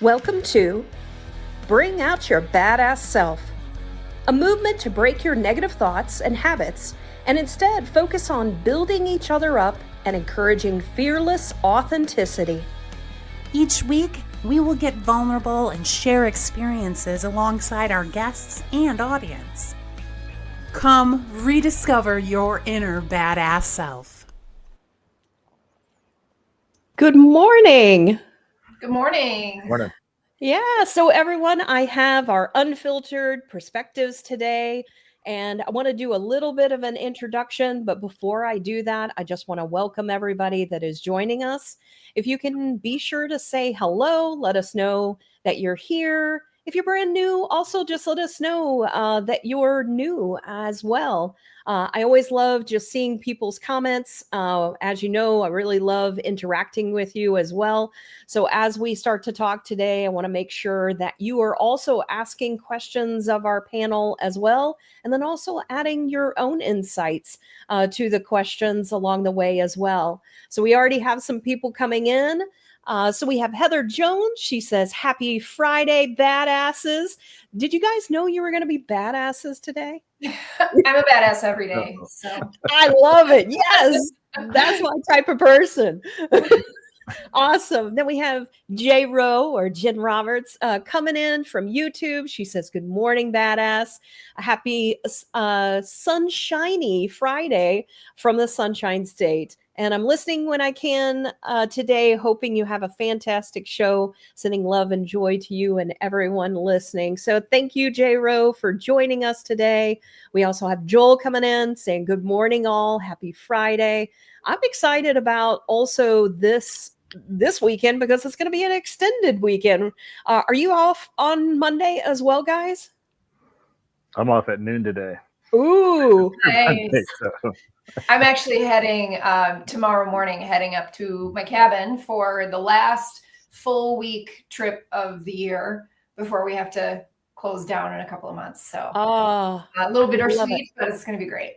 Welcome to Bring Out Your Badass Self, a movement to break your negative thoughts and habits and instead focus on building each other up and encouraging fearless authenticity. Each week, we will get vulnerable and share experiences alongside our guests and audience. Come rediscover your inner badass self. Good morning. Good morning. Morning. Yeah, so everyone, I have our unfiltered perspectives today, and I want to do a little bit of an introduction, but before I do that, I just want to welcome everybody that is joining us. If you can be sure to say hello, let us know that you're here. If you're brand new, also just let us know that you're new as well. I always love just seeing people's comments. As you know, I really love interacting with you as well. So as we start to talk today, I want to make sure that you are also asking questions of our panel as well, and then also adding your own insights to the questions along the way as well. So we already have some people coming in. So we have Heather Jones. She says, happy Friday, badasses. Did you guys know you were going to be badasses today? I'm a badass every day. So I love it. Yes, that's my type of person. Awesome. Then we have J Rowe or Jen Roberts coming in from YouTube. She says, good morning, badass. A happy sunshiny Friday from the Sunshine State. And I'm listening when I can today, hoping you have a fantastic show. Sending love and joy to you and everyone listening. So thank you, J Rowe, for joining us today. We also have Joel coming in saying, good morning, all. Happy Friday. I'm excited about also this weekend because it's going to be an extended weekend. Are you off on Monday as well, guys? I'm off at noon today. Ooh, nice. I'm actually heading tomorrow morning, heading up to my cabin for the last full week trip of the year before we have to close down in a couple of months. So a little bittersweet, but it's going to be great.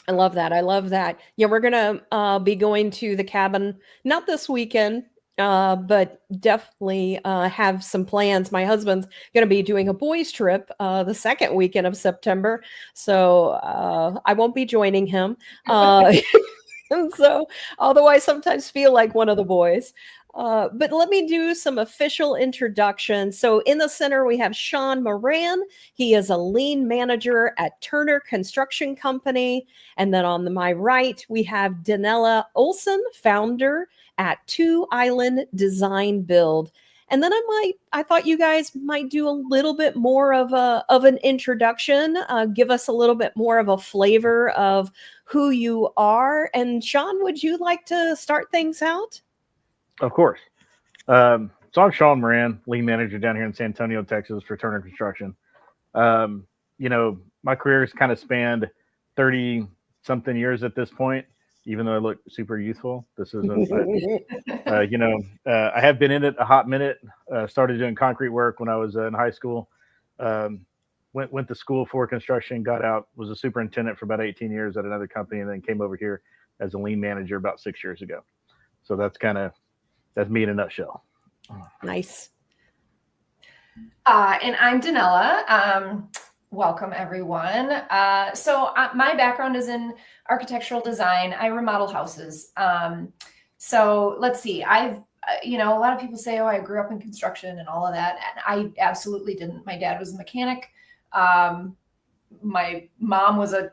I love that. I love that. Yeah, we're going to be going to the cabin, not this weekend, but definitely have some plans. My husband's going to be doing a boys trip the second weekend of September. So I won't be joining him. And so, although I sometimes feel like one of the boys. But let me do some official introductions. So in the center, we have Sean Moran. He is a lean manager at Turner Construction Company. And then on my right, we have Donella Olson, founder at Two Island Design Build. And then I thought you guys might do a little bit more of an introduction, give us a little bit more of a flavor of who you are. And Sean, would you like to start things out? Of course. So I'm Sean Moran, lead manager down here in San Antonio, Texas for Turner Construction. My career has kind of spanned 30 something years at this point, even though I look super youthful. This isn't, I have been in it a hot minute. Started doing concrete work when I was in high school. Went to school for construction, got out, was a superintendent for about 18 years at another company, and then came over here as a lean manager about 6 years ago. So that's me in a nutshell. Nice. And I'm Donella. Welcome, everyone. So my background is in architectural design. I remodel houses. So let's see. I've, a lot of people say, oh, I grew up in construction and all of that. And I absolutely didn't. My dad was a mechanic. My mom was a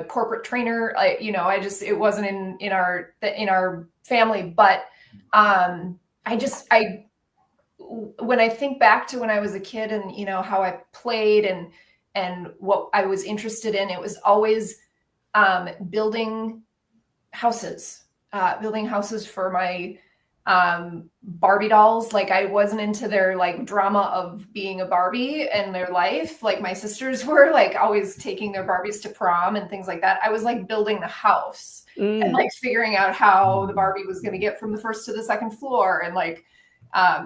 corporate trainer. It wasn't in our family, but when I think back to when I was a kid and, how I played and what I was interested in, it was always building houses for my Barbie dolls. Like I wasn't into their like drama of being a Barbie and their life. Like my sisters were like always taking their Barbies to prom and things like that. I was like building the house and like figuring out how the Barbie was going to get from the first to the second floor. And like,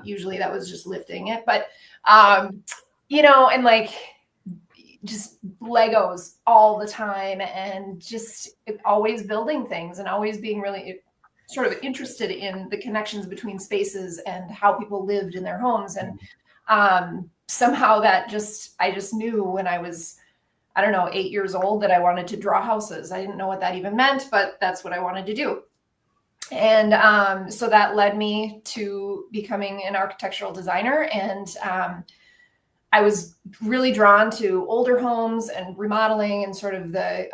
usually that was just lifting it, but, and like just Legos all the time and just always building things and always being really sort of interested in the connections between spaces and how people lived in their homes. And somehow I just knew when I was, I don't know, 8 years old that I wanted to draw houses. I didn't know what that even meant, but that's what I wanted to do. And so that led me to becoming an architectural designer. And I was really drawn to older homes and remodeling and sort of the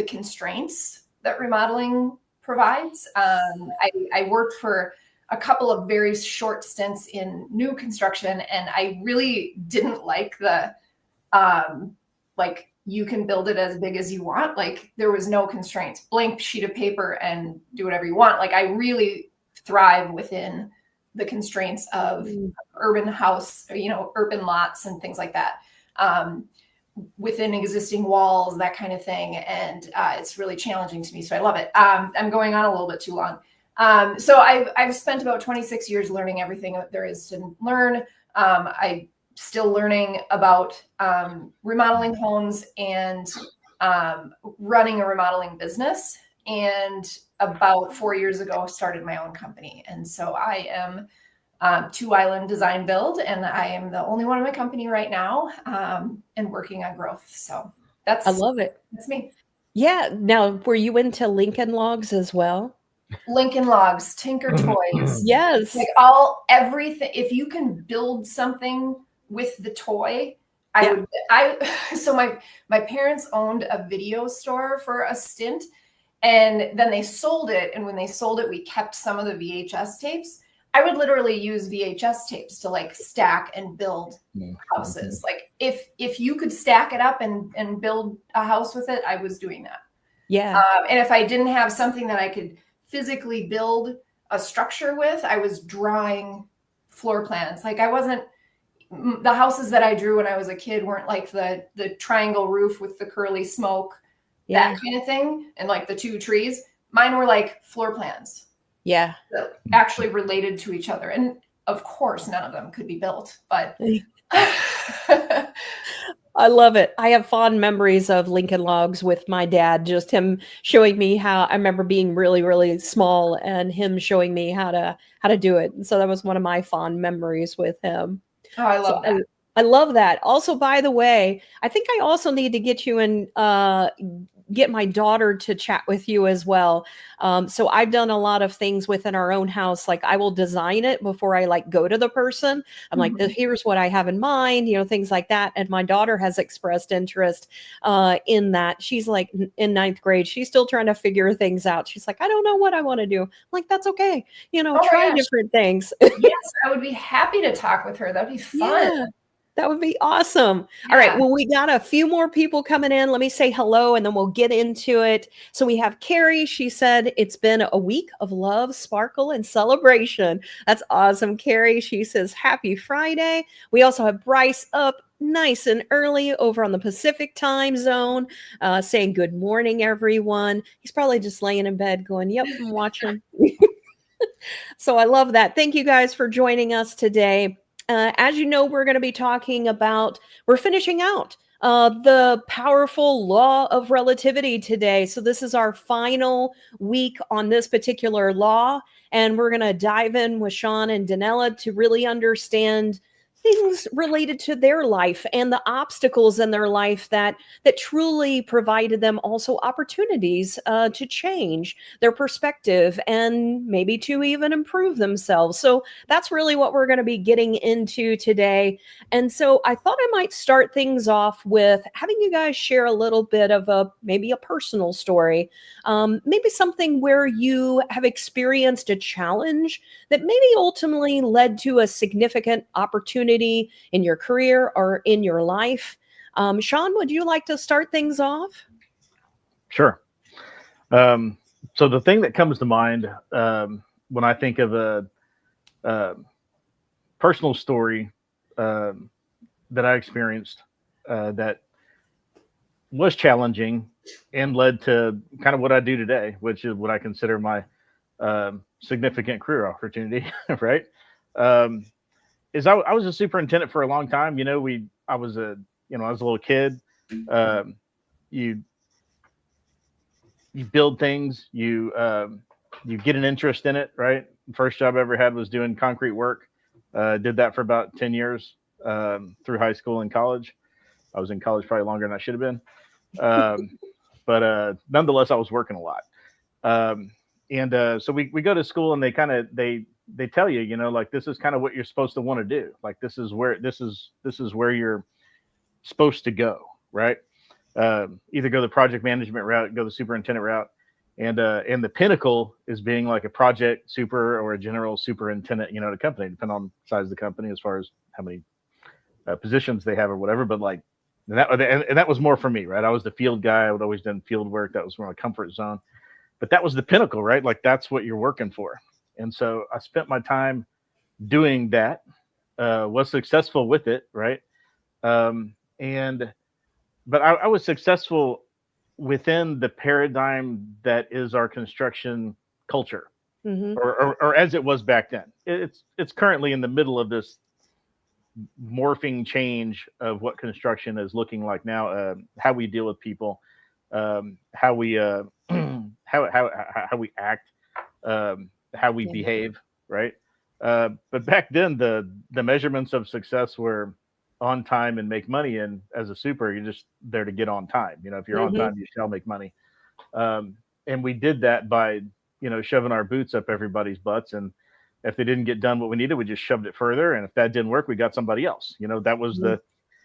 constraints that remodeling provides. I worked for a couple of very short stints in new construction, and I really didn't like the like you can build it as big as you want. Like there was no constraints, blank sheet of paper and do whatever you want. Like I really thrive within the constraints of urban house, urban lots and things like that, within existing walls, that kind of thing. And it's really challenging to me. So I love it. I'm going on a little bit too long. So I've spent about 26 years learning everything that there is to learn. I'm still learning about remodeling homes and running a remodeling business. And about 4 years ago, started my own company. And so I am Two Island Design Build, and I am the only one in my company right now, and working on growth. So I love it. That's me. Yeah. Now, were you into Lincoln Logs as well? Lincoln Logs, Tinker Toys. Yes. Like everything. If you can build something with the toy, so my parents owned a video store for a stint, and then they sold it. And when they sold it, we kept some of the VHS tapes. I would literally use VHS tapes to like stack and build houses. Like if you could stack it up and build a house with it, I was doing that. Yeah. And if I didn't have something that I could physically build a structure with, I was drawing floor plans. Like the houses that I drew when I was a kid weren't like the triangle roof with the curly smoke, that kind of thing, and like the two trees. Mine were like floor plans. Yeah. That actually related to each other. And of course, none of them could be built, but I love it. I have fond memories of Lincoln Logs with my dad, just him showing me how. I remember being really, really small and him showing me how to do it. And so that was one of my fond memories with him. Oh, I love that. I love that. Also, by the way, I think I also need to get you and get my daughter to chat with you as well. So I've done a lot of things within our own house. Like I will design it before I like go to the person. I'm like, here's what I have in mind, things like that. And my daughter has expressed interest in that. She's like in 9th grade. She's still trying to figure things out. She's like, I don't know what I want to do. I'm like, that's okay. Try different things. Yes, I would be happy to talk with her. That'd be fun. Yeah. That would be awesome. Yeah. All right. Well, we got a few more people coming in. Let me say hello and then we'll get into it. So we have Carrie. She said it's been a week of love, sparkle, and celebration. That's awesome, Carrie. She says happy Friday. We also have Bryce up nice and early over on the Pacific time zone, saying good morning, everyone. He's probably just laying in bed going, yep, I'm watching. So I love that. Thank you guys for joining us today. As you know, we're going to be talking about, we're finishing out the powerful law of relativity today. So this is our final week on this particular law, and we're going to dive in with Sean and Donella to really understand things related to their life and the obstacles in their life that truly provided them also opportunities to change their perspective and maybe to even improve themselves. So that's really what we're going to be getting into today. And so I thought I might start things off with having you guys share a little bit of maybe a personal story, maybe something where you have experienced a challenge that maybe ultimately led to a significant opportunity in your career or in your life. Sean, would you like to start things off? Sure. So the thing that comes to mind when I think of a personal story that I experienced that was challenging and led to kind of what I do today, which is what I consider my significant career opportunity, right? Is I was a superintendent for a long time. I was a little kid. You build things, you you get an interest in it, right? First job I ever had was doing concrete work. Did that for about 10 years through high school and college. I was in college probably longer than I should have been. But nonetheless, I was working a lot. So we go to school, and they tell you, you know, like, this is kind of what you're supposed to want to do. Like, this is where you're supposed to go, right? Either go the project management route, go the superintendent route. And the pinnacle is being like a project super or a general superintendent, you know, at a company, depending on the size of the company as far as how many positions they have or whatever. But like, and that was more for me, right? I was the field guy. I would always done field work. That was more my comfort zone. But that was the pinnacle, right? Like, that's what you're working for. And so I spent my time doing that, was successful with it, right? But I was successful within the paradigm that is our construction culture, or as it was back then. It's currently in the middle of this morphing change of what construction is looking like now, how we deal with people, how we how we act, how we behave, right? But back then, the measurements of success were on time and make money. And as a super, you're just there to get on time. You know, if you're on time, you shall make money. And we did that by, you know, shoving our boots up everybody's butts. And if they didn't get done what we needed, we just shoved it further. And if that didn't work, we got somebody else. You know, that was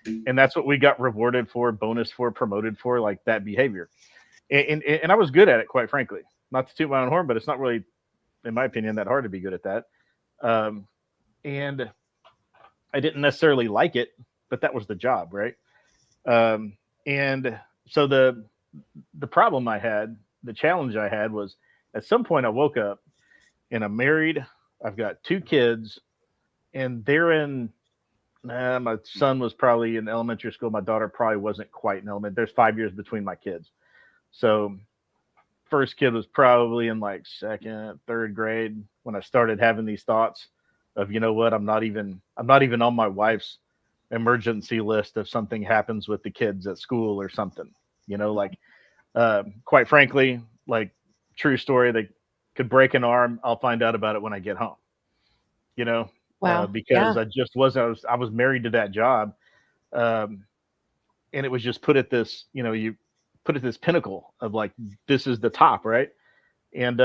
and that's what we got rewarded for, bonus for, promoted for, like that behavior. And I was good at it, quite frankly. Not to toot my own horn, but it's not really, in my opinion, that hard to be good at that. And I didn't necessarily like it, but that was the job, right? And so the problem I had, the challenge I had, was at some point I woke up and I'm married. I've got 2 kids, and they're in. My son was probably in elementary school. My daughter probably wasn't quite in elementary. There's 5 years between my kids, so first kid was probably in like 2nd, 3rd grade when I started having these thoughts of, you know what, I'm not even on my wife's emergency list if something happens with the kids at school or something, you know, like, quite frankly, like, true story, they could break an arm. I'll find out about it when I get home, you know, because I was married to that job. And it was just put at this, you know, you put at this pinnacle of like, this is the top. Right. And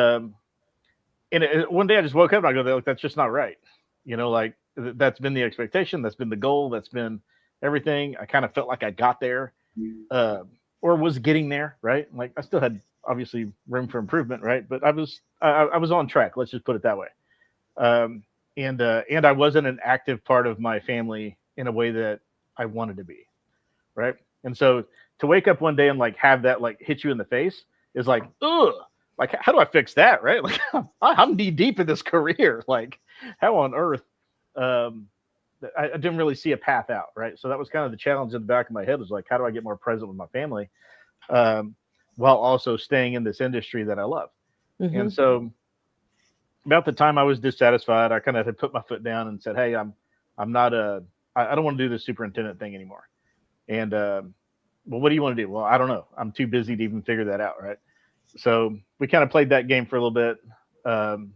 one day I just woke up and I go, like, that's just not right. You know, like, that's been the expectation. That's been the goal. That's been everything. I kind of felt like I got there, or was getting there. Right. Like, I still had obviously room for improvement. Right. But I was on track. Let's just put it that way. And I wasn't an active part of my family in a way that I wanted to be. Right. And so to wake up one day and like have that like hit you in the face is like, ugh, like, how do I fix that? Right. Like, I'm knee deep in this career. Like, how on earth? I didn't really see a path out. Right. So that was kind of the challenge in the back of my head, was like, how do I get more present with my family, while also staying in this industry that I love? And so about the time I was dissatisfied, I kind of had put my foot down and said, hey, I don't want to do this superintendent thing anymore. And, well, what do you want to do? Well, I don't know. I'm too busy to even figure that out. Right. So we kind of played that game for a little bit.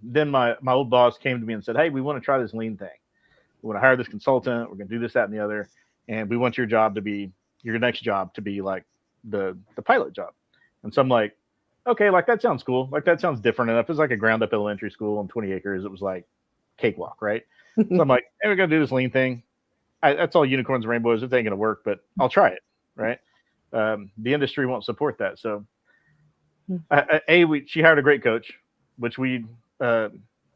Then my old boss came to me and said, hey, we want to try this lean thing. We want to hire this consultant. We're going to do this, that, and the other. And we want your next job to be like the pilot job. And so I'm like, okay, like, that sounds cool. Like, that sounds different enough. It's like a ground up elementary school on 20 acres. It was like cakewalk. Right. So I'm like, hey, we're going to do this lean thing. That's all unicorns and rainbows. It ain't going to work, but I'll try it. Right. The industry won't support that. So she hired a great coach, which we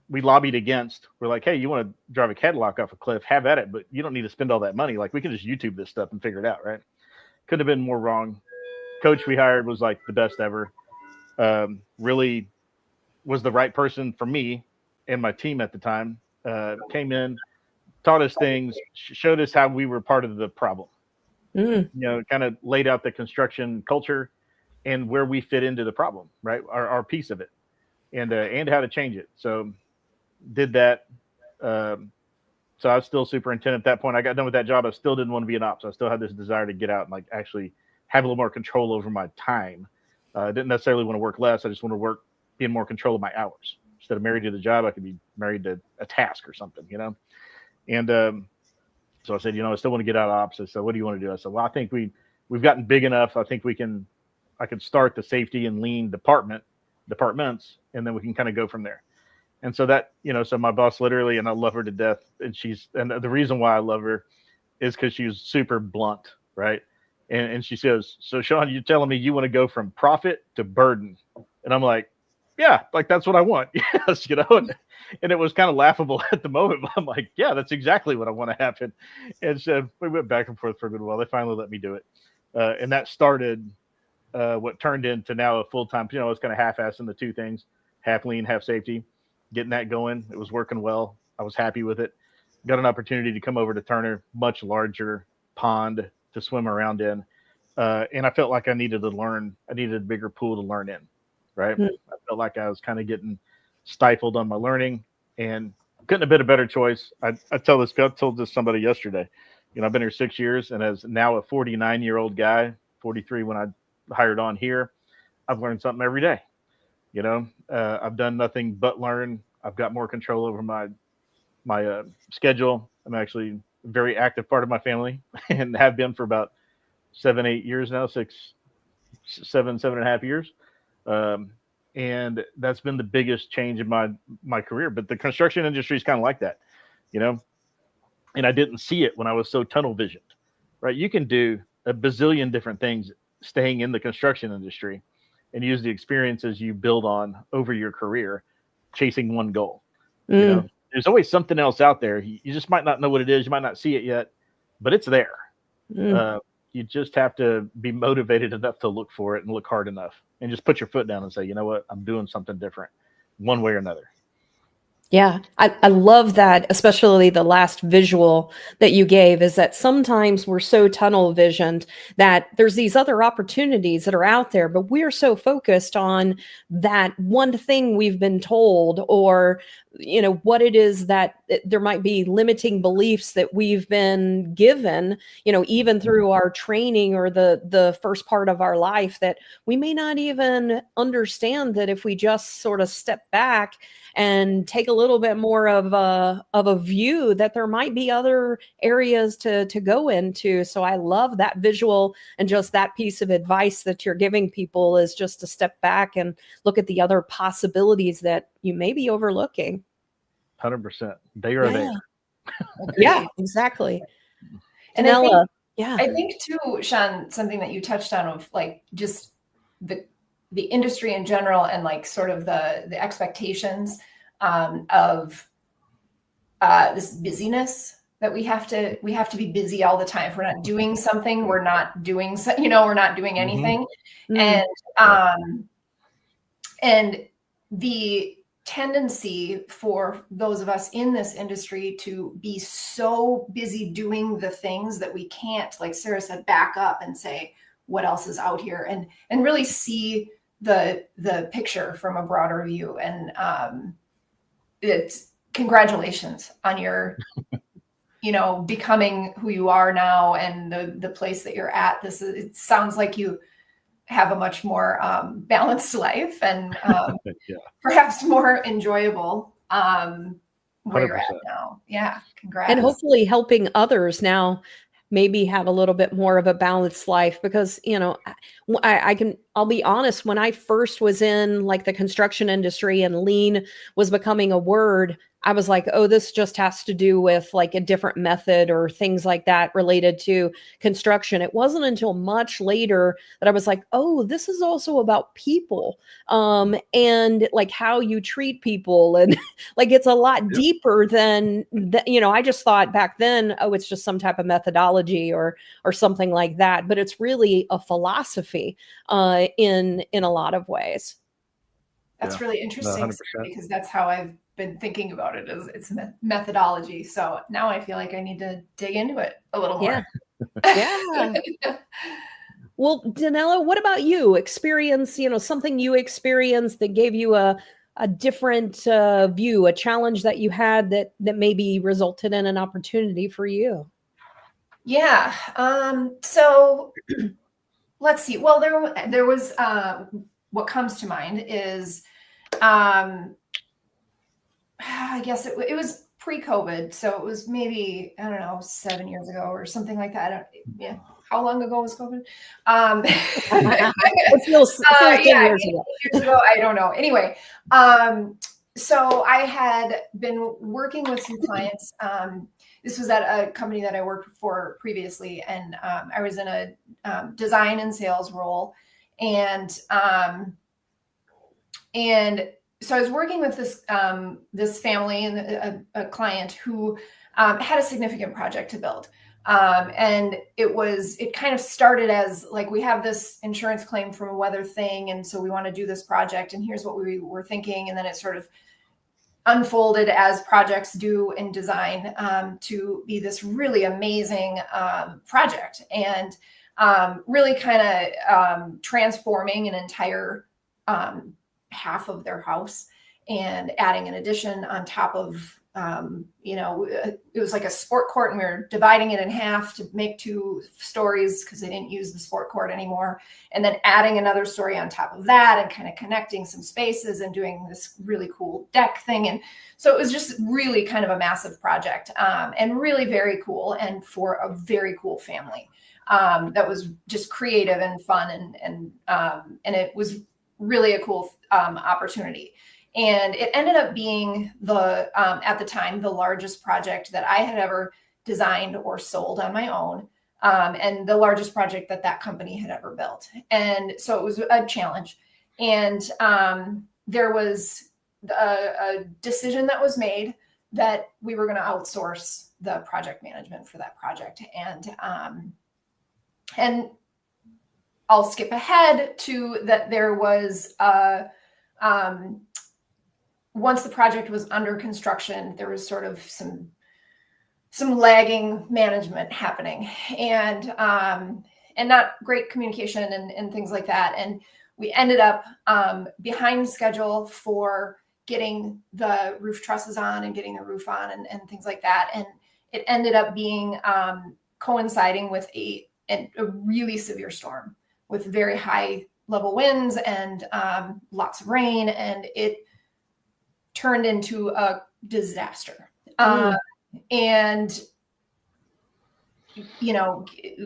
lobbied against. We're like, hey, you want to drive a Cadillac off a cliff, have at it, but you don't need to spend all that money. Like, we can just YouTube this stuff and figure it out. Right. Couldn't have been more wrong. Coach we hired was like the best ever. Really was the right person for me and my team at the time. Came in, taught us things, showed us how we were part of the problem. You know, kind of laid out the construction culture and where we fit into the problem, right? Our piece of it, and how to change it. So did that. So I was still superintendent at that point. I got done with that job. I still didn't want to be an ops. I still had this desire to get out and like actually have a little more control over my time. I didn't necessarily want to work less. I just want to work be in more control of my hours. Instead of married to the job, I could be married to a task or something, And so I said, I still want to get out of ops. I said, what do you want to do? I said, well, I think we've gotten big enough. I think I could start the safety and lean departments, and then we can kind of go from there. And so that, so my boss literally, and I love her to death. And the reason why I love her is because she was super blunt, right? And she says, so Sean, you're telling me you want to go from profit to burden? And I'm like, yeah, like that's what I want. Yes, and it was kind of laughable at the moment, but I'm like, yeah, that's exactly what I want to happen. And so we went back and forth for a good while. They finally let me do it. And that started what turned into now a full-time, it's kind of half-assing the two things, half lean, half safety, getting that going. It was working well. I was happy with it. Got an opportunity to come over to Turner, much larger pond to swim around in. And I felt like I needed to learn. I needed a bigger pool to learn in, right? I felt like I was kind of getting stifled on my learning, and couldn't have been a better choice. I told this somebody yesterday. I've been here 6 years, and as now a 49-year-old guy, 43 when I hired on here, I've learned something every day. I've done nothing but learn. I've got more control over my schedule. I'm actually a very active part of my family and have been for about 7-8 years now, 7.5 years. And that's been the biggest change in my career. But the construction industry is kind of like that, and I didn't see it when I was so tunnel visioned, right? You can do a bazillion different things staying in the construction industry and use the experiences you build on over your career, chasing one goal. There's always something else out there. You just might not know what it is. You might not see it yet, but it's there. You just have to be motivated enough to look for it and look hard enough and just put your foot down and say, you know what, I'm doing something different one way or another. Yeah, I love that, especially the last visual that you gave, is that sometimes we're so tunnel visioned that there's these other opportunities that are out there, but we're so focused on that one thing we've been told, or what it is that there might be limiting beliefs that we've been given, even through our training or the first part of our life, that we may not even understand that if we just sort of step back and take a little bit more of a view, that there might be other areas to go into. So I love that visual, and just that piece of advice that you're giving people is just to step back and look at the other possibilities that you may be overlooking. 100%. They are there. Yeah, exactly. And Donella, I think too, Sean, something that you touched on of like just the industry in general, and like sort of the expectations of this busyness that we have to be busy all the time. If we're not doing something, we're not doing we're not doing anything. And the tendency for those of us in this industry to be so busy doing the things that we can't, like Sarah said, back up and say, what else is out here, and really see the picture from a broader view. And it's congratulations on your becoming who you are now, and the place that you're at. It sounds like you have a much more balanced life, and perhaps more enjoyable where you're at now. Yeah, congrats. And hopefully helping others now maybe have a little bit more of a balanced life, because I'll be honest, when I first was in like the construction industry and lean was becoming a word, I was like, oh, this just has to do with like a different method or things like that related to construction. It wasn't until much later that I was like, oh, this is also about people, and like how you treat people. And like, it's a lot deeper than that. I just thought back then, oh, it's just some type of methodology or something like that. But it's really a philosophy in a lot of ways. That's really interesting, 100%. Because that's how I've been thinking about it, is it's methodology. So now I feel like I need to dig into it a little more. Yeah. Well, Donella, what about you? Experience, something you experienced that gave you a different view, a challenge that you had that maybe resulted in an opportunity for you. Yeah. So let's see. Well, there was what comes to mind is I guess it was pre-COVID, so it was maybe, I don't know, 7 years ago or something like that. Yeah. How long ago was COVID? It feels 10 yeah, years ago. years ago, I don't know. Anyway, so I had been working with some clients. This was at a company that I worked for previously, and I was in a design and sales role, and so I was working with this family and a client who had a significant project to build. And it kind of started as like, we have this insurance claim from a weather thing, and so we want to do this project, and here's what we were thinking. And then it sort of unfolded, as projects do in design, to be this really amazing project, and really kind of transforming an entire half of their house and adding an addition on top of, it was like a sport court, and we were dividing it in half to make 2 stories because they didn't use the sport court anymore. And then adding another story on top of that and kind of connecting some spaces and doing this really cool deck thing. And so it was just really kind of a massive project, and really very cool, and for a very cool family that was just creative and fun. And it was really a cool opportunity. And it ended up being at the time, the largest project that I had ever designed or sold on my own, and the largest project that company had ever built. And so it was a challenge. And there was a decision that was made that we were going to outsource the project management for that project. And I'll skip ahead to that. There was once the project was under construction, there was sort of some lagging management happening, and not great communication and things like that. And we ended up behind schedule for getting the roof trusses on and getting the roof on and things like that. And it ended up being coinciding with a really severe storm with very high level winds and lots of rain, and it turned into a disaster. And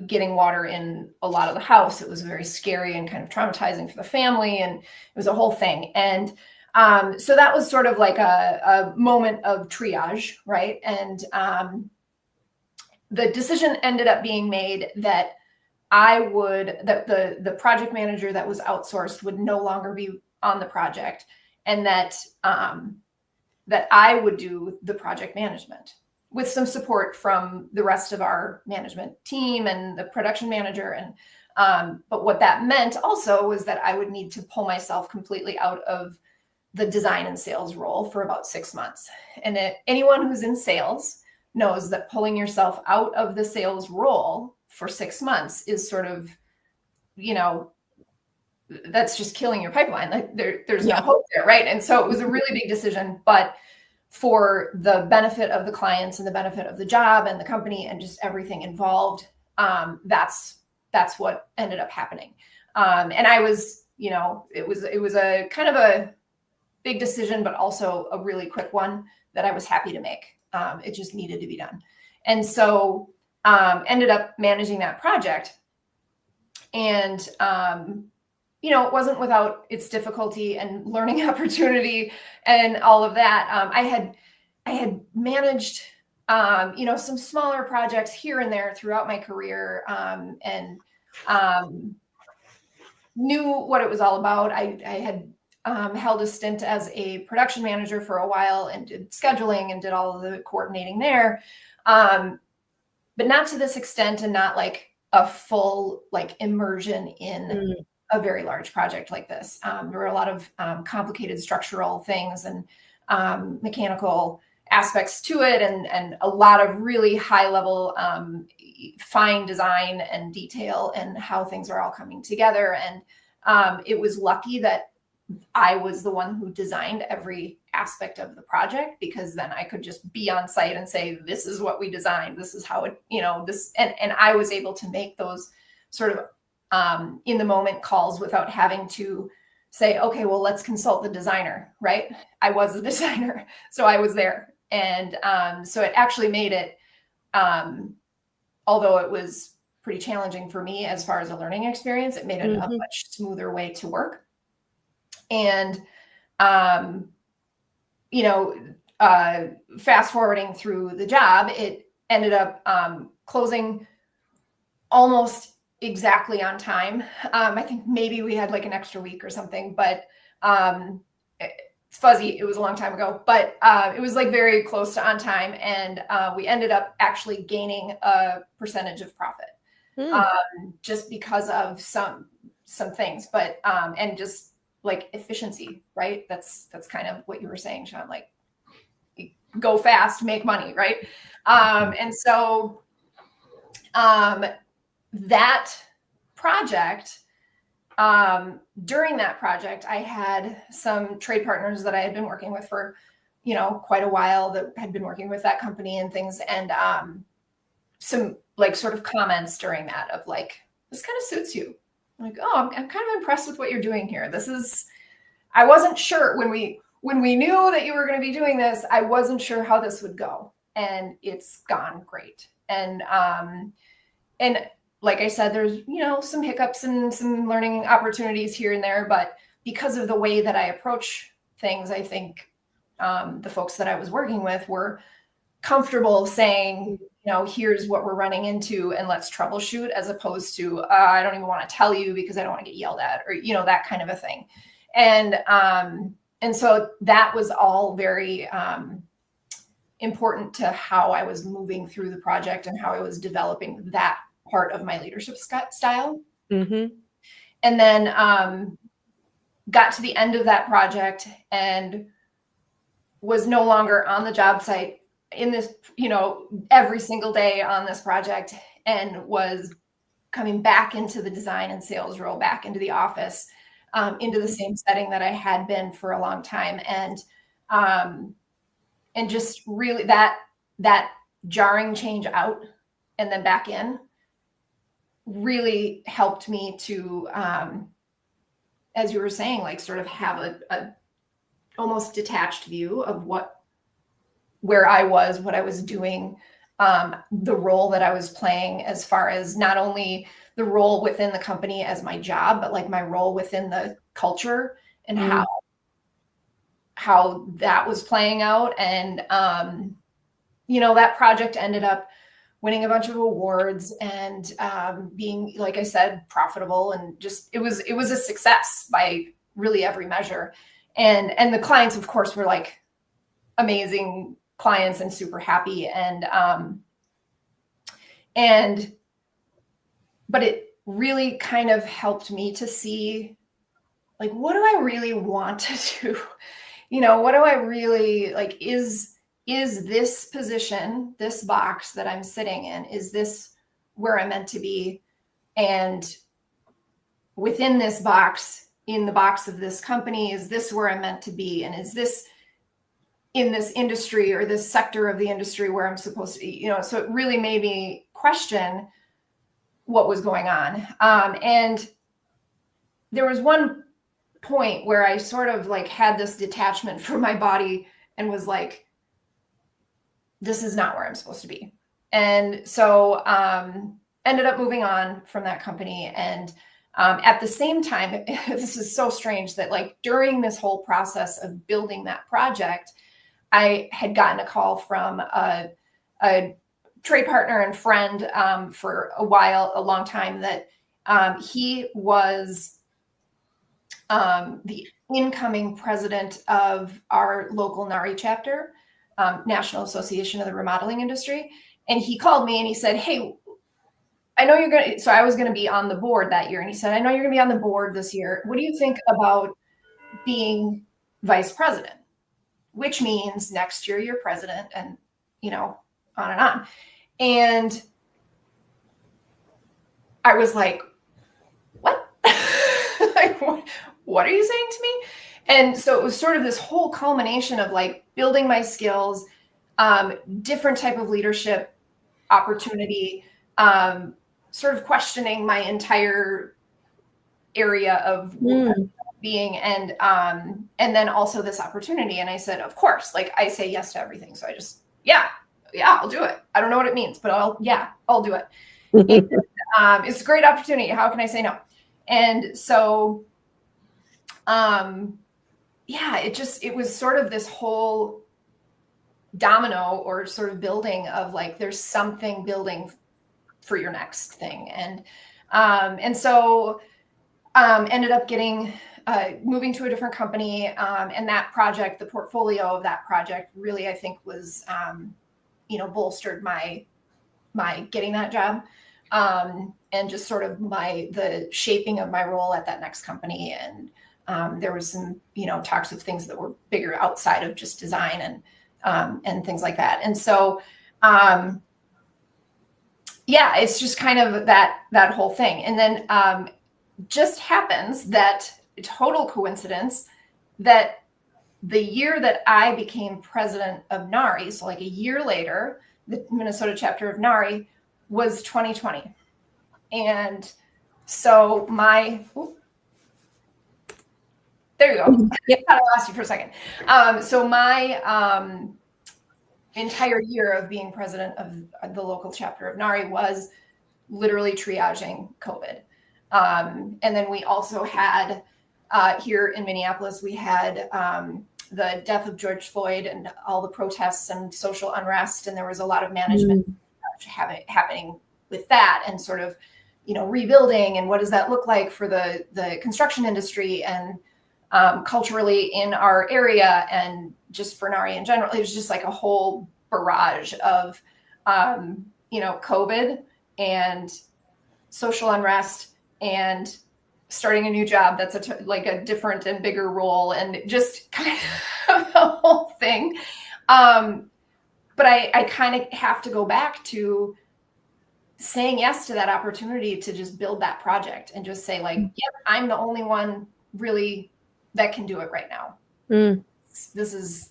getting water in a lot of the house, it was very scary and kind of traumatizing for the family, and it was a whole thing. And so that was sort of like a moment of triage, right? And the decision ended up being made that the project manager that was outsourced would no longer be on the project, and that I would do the project management with some support from the rest of our management team and the production manager. And but what that meant also was that I would need to pull myself completely out of the design and sales role for about 6 months. And anyone who's in sales knows that pulling yourself out of the sales role for 6 months is sort of, that's just killing your pipeline. Like there's no hope there, right? And so it was a really big decision, but for the benefit of the clients and the benefit of the job and the company and just everything involved, that's what ended up happening. And I was, it was a kind of a big decision, but also a really quick one that I was happy to make. It just needed to be done. And so ended up managing that project. And it wasn't without its difficulty and learning opportunity and all of that. I had managed, some smaller projects here and there throughout my career, and knew what it was all about. I had held a stint as a production manager for a while and did scheduling and did all of the coordinating there, but not to this extent, and not like a full immersion in a very large project like this. There were a lot of complicated structural things and mechanical aspects to it, and a lot of really high level fine design and detail and how things are all coming together. And it was lucky that I was the one who designed every aspect of the project, because then I could just be on site and say, this is what we designed. This is how it, this, and I was able to make those sort of in the moment calls without having to say, okay, well, let's consult the designer, right? I was a designer, so I was there. And so it actually made it, although it was pretty challenging for me as far as a learning experience, it made it a much smoother way to work. And, fast forwarding through the job, it ended up closing almost exactly on time. I think maybe we had like an extra week or something, but it's fuzzy. It was a long time ago, but it was like very close to on time. And we ended up actually gaining a percentage of profit just because of some things, but and just like efficiency, right? That's kind of what you were saying, Sean, like go fast, make money, right? And so that project, during that project, I had some trade partners that I had been working with for, quite a while that had been working with that company and things. And some like sort of comments during that of like, this kind of suits you. I'm like, oh, I'm kind of impressed with what you're doing here. I wasn't sure when we knew that you were going to be doing this, I wasn't sure how this would go, and it's gone great. And like I said, there's, some hiccups and some learning opportunities here and there, but because of the way that I approach things, I think the folks that I was working with were comfortable saying, here's what we're running into and let's troubleshoot, as opposed to, I don't even want to tell you because I don't want to get yelled at, or, that kind of a thing. And so that was all very important to how I was moving through the project and how I was developing that part of my leadership style. And then got to the end of that project and was no longer on the job site in this, every single day on this project, and was coming back into the design and sales role, back into the office, into the same setting that I had been for a long time. And just really that jarring change out and then back in really helped me to, as you were saying, like sort of have a almost detached view of where I was, what I was doing, the role that I was playing, as far as not only the role within the company as my job, but like my role within the culture and how that was playing out. And, that project ended up winning a bunch of awards and being, like I said, profitable, and just, it was a success by really every measure. And the clients, of course, were like amazing clients and super happy. But it really kind of helped me to see, like, what do I really want to do? What do I really like? Is this position, this box that I'm sitting in, is this where I'm meant to be? And within this box, in the box of this company, is this where I'm meant to be? And is this in this industry or this sector of the industry where I'm supposed to be? So it really made me question what was going on. And there was one point where I sort of like had this detachment from my body and was like, this is not where I'm supposed to be. And so ended up moving on from that company. And at the same time, this is so strange that like during this whole process of building that project, I had gotten a call from a trade partner and friend for a long time, that he was the incoming president of our local NARI chapter, National Association of the Remodeling Industry. And he called me and he said, hey, I know you're going to, so I was going to be on the board that year. And he said, I know you're going to be on the board this year. What do you think about being vice president? Which means next year you're president, and, on and on. And I was like, what? Like, what are you saying to me? And so it was sort of this whole culmination of like building my skills, different type of leadership opportunity, sort of questioning my entire area of being, and then also this opportunity. And I said, of course, like I say yes to everything. So I just, yeah, I'll do it. I don't know what it means, but I'll do it. And, it's a great opportunity. How can I say no? And so, yeah, it was sort of this whole domino or sort of building of like, there's something building for your next thing. And so, ended up getting, moving to a different company. And that project, the portfolio of that project really, I think was, bolstered my getting that job. And just sort of the shaping of my role at that next company. And there was some, talks of things that were bigger outside of just design and things like that. And so, yeah, it's just kind of that whole thing. And then just happens that total coincidence that the year that I became president of NARI, so like a year later, the Minnesota chapter of NARI was 2020. And so there you go. Yep. I lost you for a second. So my entire year of being president of the local chapter of NARI was literally triaging COVID. And then we also had here in Minneapolis, we had the death of George Floyd and all the protests and social unrest. And there was a lot of management happening with that, and sort of, rebuilding, and what does that look like for the construction industry and culturally in our area, and just for NARI in general. It was just like a whole barrage of, COVID and social unrest and starting a new job that's like a different and bigger role, and just kind of the whole thing. But I kind of have to go back to saying yes to that opportunity to just build that project and just say like, yep, I'm the only one really that can do it right now. This is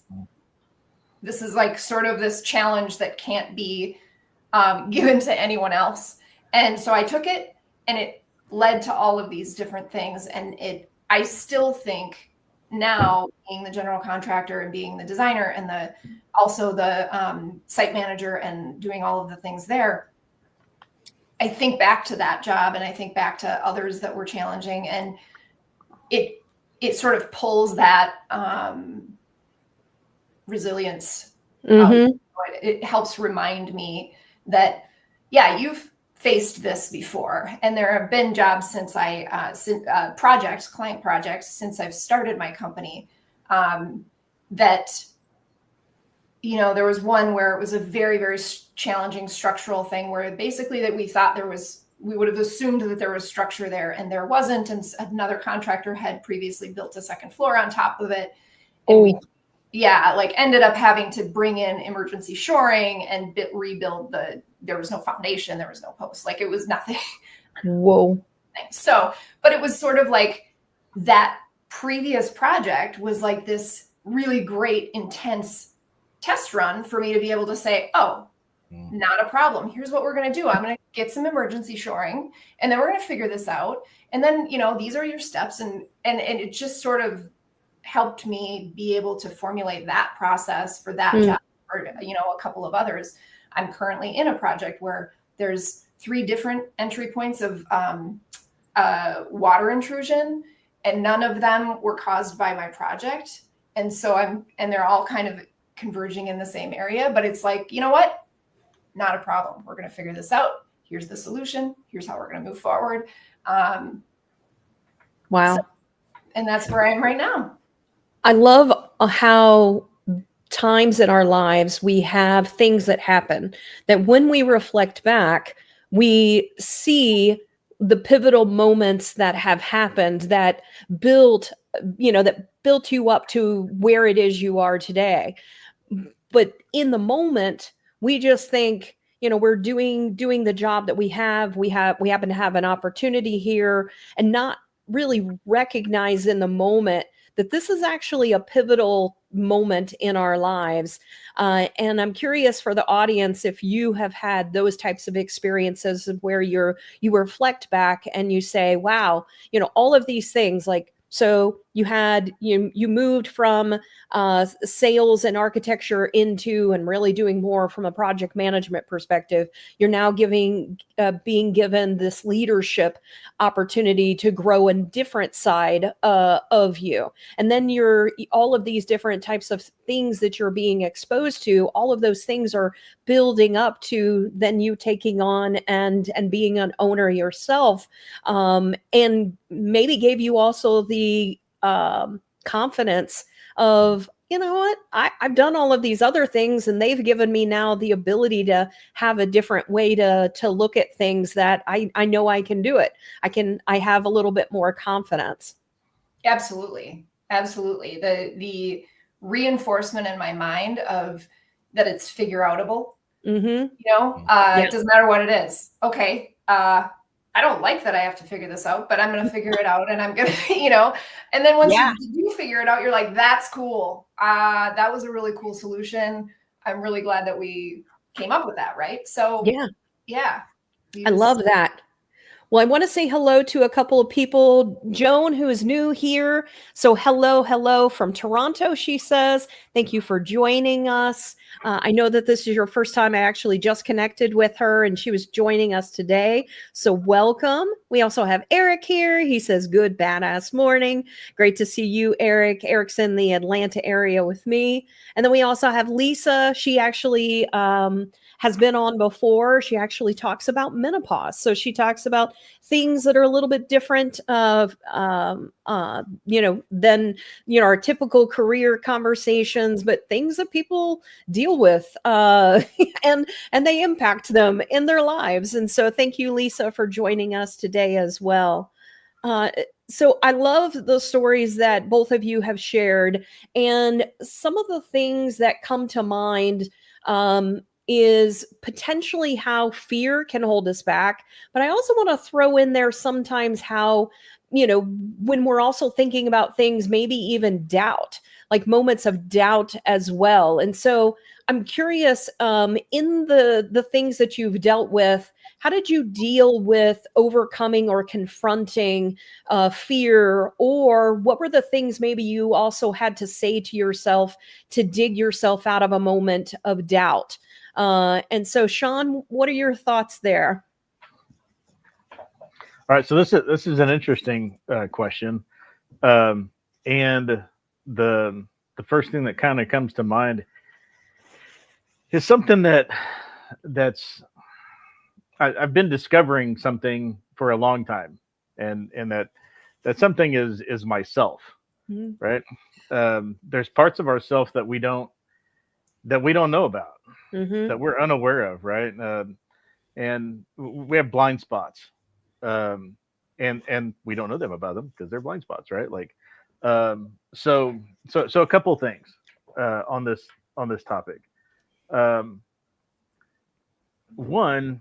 like sort of this challenge that can't be given to anyone else. And so I took it, and it led to all of these different things. And I still think now, being the general contractor and being the designer and also the site manager and doing all of the things there, I think back to that job, and I think back to others that were challenging, and it sort of pulls that resilience. It helps remind me that, yeah, you've faced this before, and there have been jobs since client projects since I've started my company, that, there was one where it was a very, very challenging structural thing where basically that we thought we would have assumed that there was structure there, and there wasn't. And another contractor had previously built a second floor on top of it. And we ended up having to bring in emergency shoring and rebuild there was no foundation, there was no post, like it was nothing. Whoa. So, but it was sort of like that previous project was like this really great, intense test run for me to be able to say, oh, not a problem. Here's what we're going to do. I'm going to get some emergency shoring, and then we're going to figure this out. And then, these are your steps. And it just sort of helped me be able to formulate that process for that job, or, a couple of others. I'm currently in a project where there's 3 different entry points of water intrusion, and none of them were caused by my project. And so they're all kind of converging in the same area, but it's like, you know what? Not a problem. We're going to figure this out. Here's the solution. Here's how we're going to move forward. Wow. And that's where I am right now. I love how times in our lives we have things that happen that when we reflect back, we see the pivotal moments that have happened that built you up to where it is you are today. But in the moment, we just think, we're doing the job that we happen to have an opportunity here, and not really recognize in the moment that this is actually a pivotal moment in our lives. And I'm curious for the audience if you have had those types of experiences where you reflect back and you say, wow, all of these things like So you moved from sales and architecture into and really doing more from a project management perspective. You're now being given this leadership opportunity to grow a different side of you. And then all of these different types of things that you're being exposed to, all of those things are building up to then you taking on and being an owner yourself, and maybe gave you also the confidence of, you know what, I've done all of these other things, and they've given me now the ability to have a different way to look at things that I know I can do it. I have a little bit more confidence. Absolutely. Absolutely. The reinforcement in my mind of that it's figure outable. Mm-hmm. It doesn't matter what it is. Okay. I don't like that I have to figure this out, but I'm going to figure it out, and I'm going to, and then once you do figure it out, you're like, that's cool. That was a really cool solution. I'm really glad that we came up with that. Right. So yeah. I love that. Well, I want to say hello to a couple of people. Joan, who is new here. So hello from Toronto, she says. Thank you for joining us. I know that this is your first time. I actually just connected with her, and she was joining us today. So welcome. We also have Eric here. He says, good badass morning. Great to see you, Eric. Eric's in the Atlanta area with me. And then we also have Lisa. She actually has been on before. She actually talks about menopause. So she talks about things that are a little bit different than our typical career conversations, but things that people deal with and they impact them in their lives. And so thank you, Lisa, for joining us today as well. So I love the stories that both of you have shared, and some of the things that come to mind is potentially how fear can hold us back. But I also want to throw in there sometimes how, when we're also thinking about things, maybe even doubt, like moments of doubt as well. And so I'm curious, in the things that you've dealt with, how did you deal with overcoming or confronting fear? Or what were the things maybe you also had to say to yourself to dig yourself out of a moment of doubt? And so, Sean, what are your thoughts there? All right, so this is an interesting question, and the first thing that kind of comes to mind is something that's I've been discovering something for a long time, and that something is myself, right? There's parts of ourself that we don't know about, that we're unaware of, right? And we have blind spots, and we don't know them about them because they're blind spots, right? Like, so a couple of things on this topic. One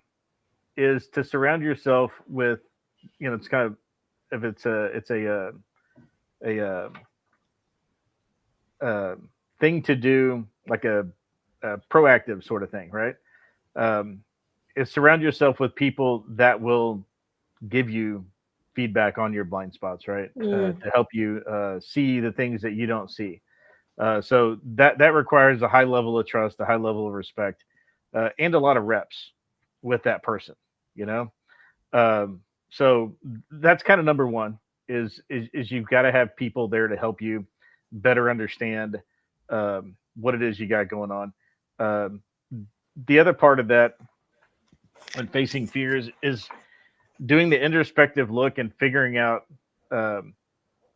is to surround yourself with, it's kind of, if it's a thing to do, like a proactive sort of thing, right? Is surround yourself with people that will give you feedback on your blind spots, right? To help you see the things that you don't see. So that requires a high level of trust, a high level of respect, and a lot of reps with that person, So that's kind of number one is you've got to have people there to help you better understand what it is you got going on. The other part of that when facing fears is doing the introspective look and figuring out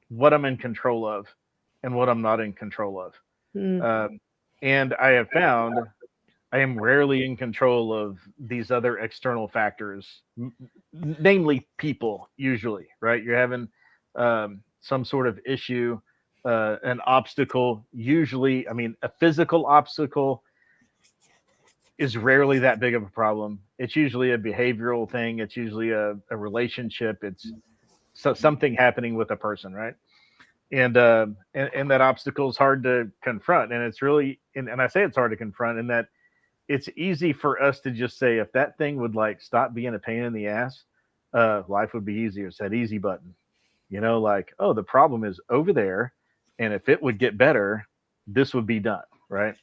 what I'm in control of and what I'm not in control of. And I have found I am rarely in control of these other external factors, namely people, usually, right? You're having some sort of issue, an obstacle, usually, a physical obstacle is rarely that big of a problem. It's usually a behavioral thing. It's usually a relationship. It's something happening with a person, right? And that obstacle is hard to confront. And it's really, and I say it's hard to confront in that it's easy for us to just say, if that thing would like stop being a pain in the ass, life would be easier. It's that easy button, like, oh, the problem is over there, and if it would get better, this would be done, right?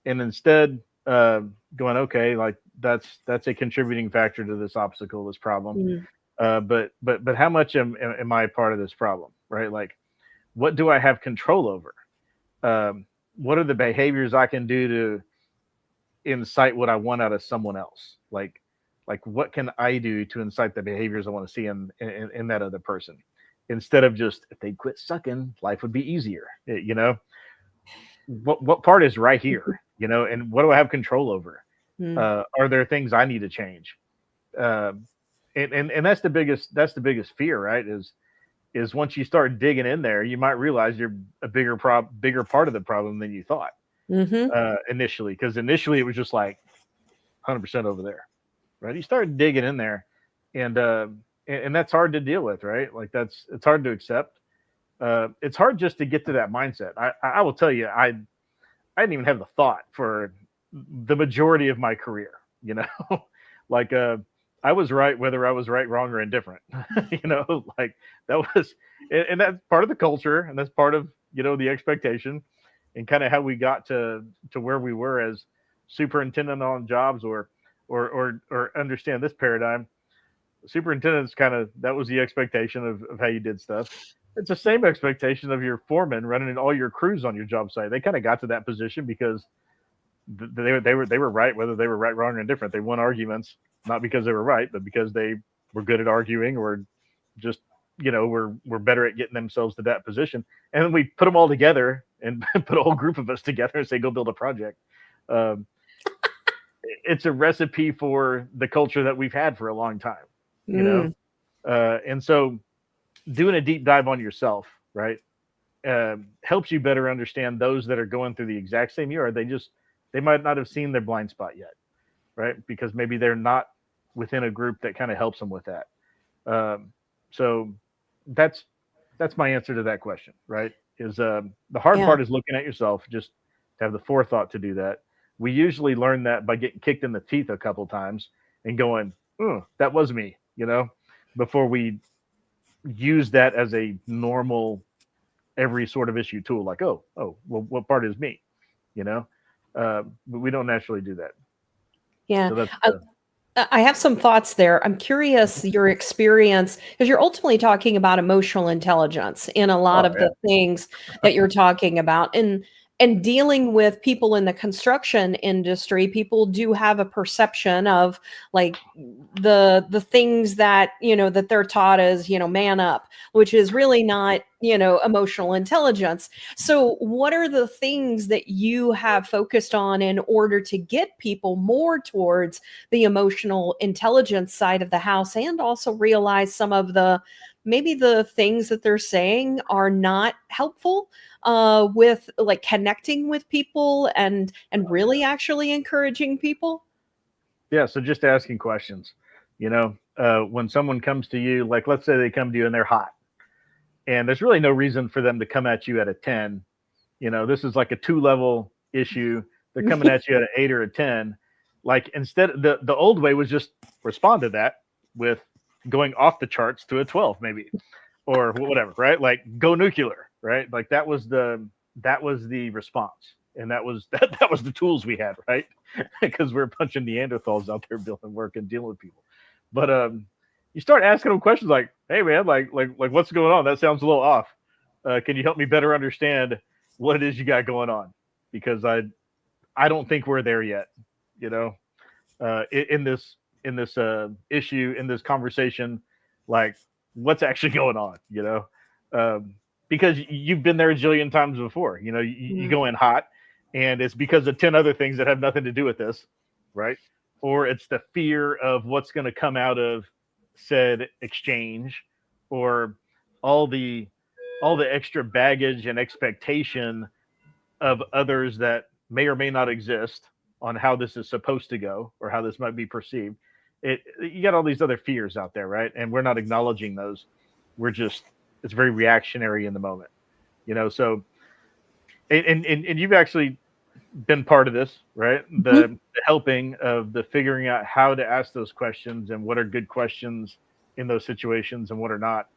And instead, going, okay, like that's a contributing factor to this obstacle, this problem. Mm. But how much am I a part of this problem, right? Like, what do I have control over? What are the behaviors I can do to incite what I want out of someone else? Like what can I do to incite the behaviors I want to see in that other person? Instead of just, if they quit sucking, life would be easier. What part is right here? And what do I have control over? Mm. Are there things I need to change? And that's the biggest fear, right? Is once you start digging in there, you might realize you're a bigger part of the problem than you thought initially. Because initially it was just like 100% over there, right? You start digging in there, and that's hard to deal with, right? Like it's hard to accept. It's hard just to get to that mindset. I will tell you, I didn't even have the thought for the majority of my career, like I was right whether I was right, wrong, or indifferent. Like that was, and that's part of the culture, and that's part of the expectation, and kind of how we got to where we were as superintendent on jobs, or understand this paradigm. Superintendents that was the expectation of how you did stuff. It's the same expectation of your foreman running all your crews on your job site. They kind of got to that position because they were right, whether they were right, wrong, or indifferent. They won arguments, not because they were right, but because they were good at arguing, or just were better at getting themselves to that position. And then we put them all together and put a whole group of us together and say, go build a project. It's a recipe for the culture that we've had for a long time, and so doing a deep dive on yourself, right, helps you better understand those that are going through the exact same you are. They might not have seen their blind spot yet, right? Because maybe they're not within a group that kind of helps them with that. So that's my answer to that question, right? Is the hard part is looking at yourself, just to have the forethought to do that. We usually learn that by getting kicked in the teeth a couple times and going, that was me, before we use that as a normal, every sort of issue tool. Like, well, what part is me? But we don't naturally do that. Yeah. So that's, I have some thoughts there. I'm curious your experience, because you're ultimately talking about emotional intelligence in a lot of the things that you're talking about. And dealing with people in the construction industry, people do have a perception of like the things that, that they're taught as, man up, which is really not, emotional intelligence. So what are the things that you have focused on in order to get people more towards the emotional intelligence side of the house, and also realize some of maybe the things that they're saying are not helpful with like connecting with people and really actually encouraging people? Yeah. So just asking questions, when someone comes to you, like, let's say they come to you and they're hot, and there's really no reason for them to come at you at a 10. This is like a 2-level issue. They're coming at you at an 8 or a 10. Like, instead, the old way was just respond to that with going off the charts to a 12, maybe, or whatever, right? Like, go nuclear, right? Like that was the response, and that was the tools we had, right? Because we're a bunch of Neanderthals out there building work and dealing with people. But you start asking them questions like, "Hey, man, like what's going on? That sounds a little off. Can you help me better understand what it is you got going on? Because I don't think we're there yet, in this issue, in this conversation, like what's actually going on, because you've been there a jillion times before. You go in hot, and it's because of 10 other things that have nothing to do with this, right? Or it's the fear of what's going to come out of said exchange, or all the extra baggage and expectation of others that may or may not exist on how this is supposed to go, or how this might be perceived. You got all these other fears out there, right? And we're not acknowledging those. It's very reactionary in the moment, so, and you've actually been part of this, right? The helping of the figuring out how to ask those questions, and what are good questions in those situations and what are not.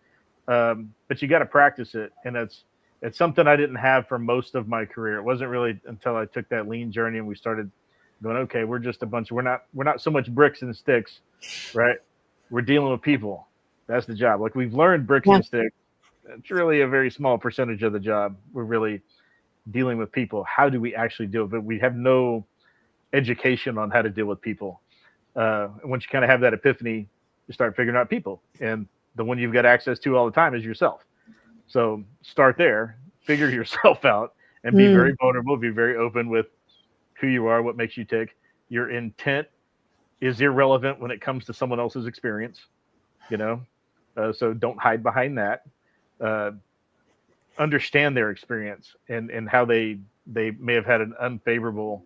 But you got to practice it. And it's something I didn't have for most of my career. It wasn't really until I took that lean journey and we started going, okay, we're just a bunch of, we're not so much bricks and sticks, right? We're dealing with people. That's the job. Like we've learned bricks Yeah. and sticks. It's really a very small percentage of the job. We're really dealing with people. How do we actually do it? But we have no education on how to deal with people. And once you kind of have that epiphany, you start figuring out people. And the one you've got access to all the time is yourself. So start there, figure yourself out, and be very vulnerable, be very open with who you are, what makes you tick. Your intent is irrelevant when it comes to someone else's experience, you know? So don't hide behind that. Understand their experience and how they may have had an unfavorable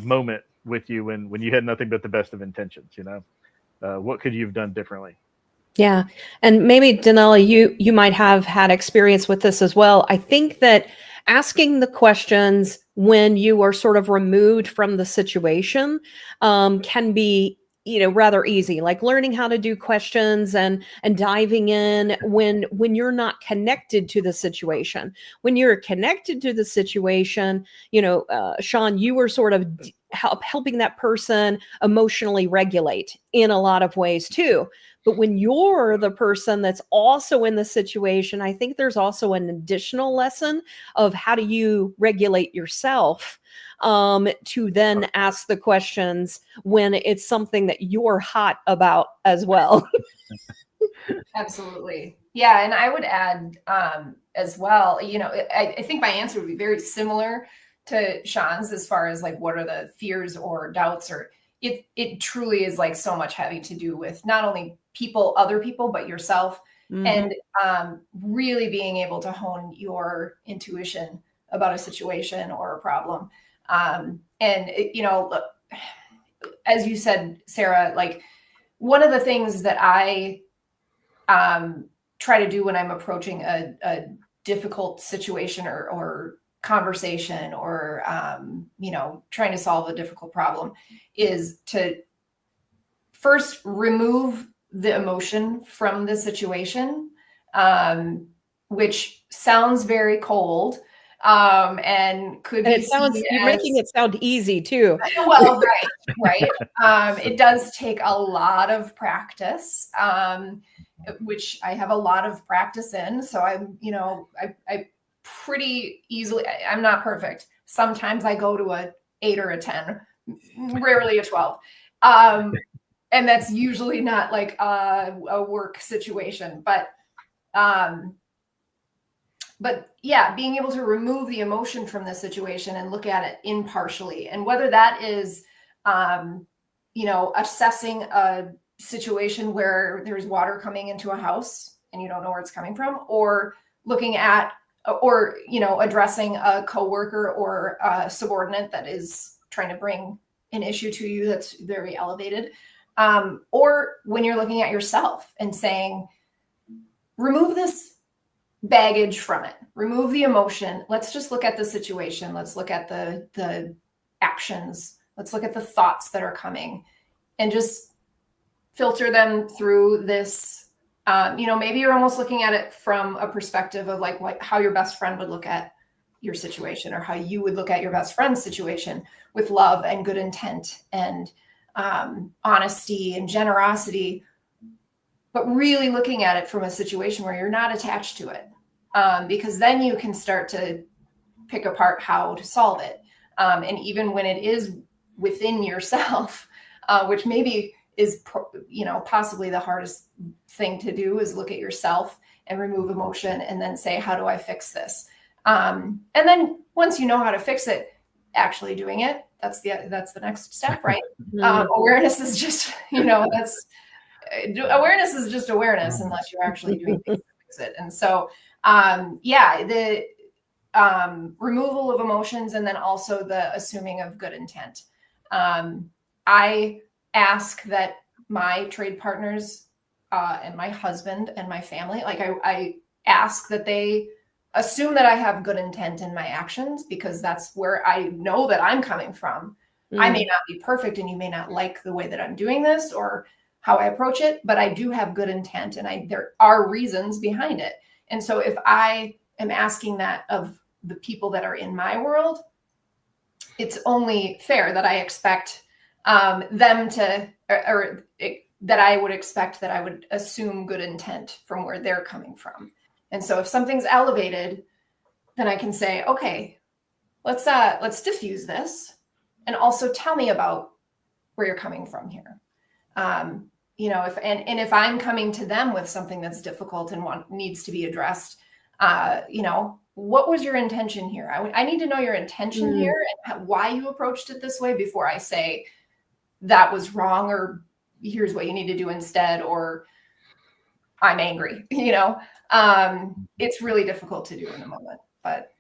moment with you when you had nothing but the best of intentions, you know? What could you have done differently? Yeah. And maybe Donella, you might have had experience with this as well. I think that asking the questions when you are sort of removed from the situation can be, rather easy. Like learning how to do questions and diving in when you're not connected to the situation. When you're connected to the situation, Sean, you were sort of helping that person emotionally regulate in a lot of ways too. But when you're the person that's also in the situation, I think there's also an additional lesson of how do you regulate yourself to then ask the questions when it's something that you're hot about as well. Absolutely. Yeah. And I would add as well, I think my answer would be very similar to Sean's as far as like, what are the fears or doubts, or it truly is like so much having to do with not only other people, but yourself. And really being able to hone your intuition about a situation or a problem. As you said, Sarah, like one of the things that I try to do when I'm approaching a difficult situation or conversation or, trying to solve a difficult problem is to first remove the emotion from the situation, which sounds very cold. And could And be you're making it sound easy too. Well, right. It does take a lot of practice, which I have a lot of practice in. So I pretty easily, I'm not perfect. Sometimes I go to a 8 or a 10, rarely a 12. And that's usually not like a work situation, but yeah, being able to remove the emotion from the situation and look at it impartially. And whether that is, assessing a situation where there's water coming into a house and you don't know where it's coming from, or looking at, or, addressing a coworker or a subordinate that is trying to bring an issue to you that's very elevated. Or when you're looking at yourself and saying, remove this baggage from it, remove the emotion. Let's just look at the situation. Let's look at the actions. Let's look at the thoughts that are coming and just filter them through this. Maybe you're almost looking at it from a perspective of like how your best friend would look at your situation, or how you would look at your best friend's situation, with love and good intent and honesty and generosity, but really looking at it from a situation where you're not attached to it. Because then you can start to pick apart how to solve it. And even when it is within yourself, which maybe is, possibly the hardest thing to do, is look at yourself and remove emotion and then say, how do I fix this? And then once you know how to fix it, actually doing it, that's the next step, right? Awareness is just, awareness is just awareness unless you're actually doing things to fix it. And so, the removal of emotions, and then also the assuming of good intent. I ask that my trade partners and my husband and my family, like I ask that they assume that I have good intent in my actions, because that's where I know that I'm coming from. I may not be perfect and you may not like the way that I'm doing this or how I approach it, but I do have good intent, and there are reasons behind it. And so if I am asking that of the people that are in my world, it's only fair that I expect them to, that I would expect that I would assume good intent from where they're coming from. And so if something's elevated, then I can say, okay, let's diffuse this, and also tell me about where you're coming from here. If I'm coming to them with something that's difficult and needs to be addressed, what was your intention here? I need to know your intention here and why you approached it this way before I say that was wrong, or here's what you need to do instead, or I'm angry. It's really difficult to do in the moment, but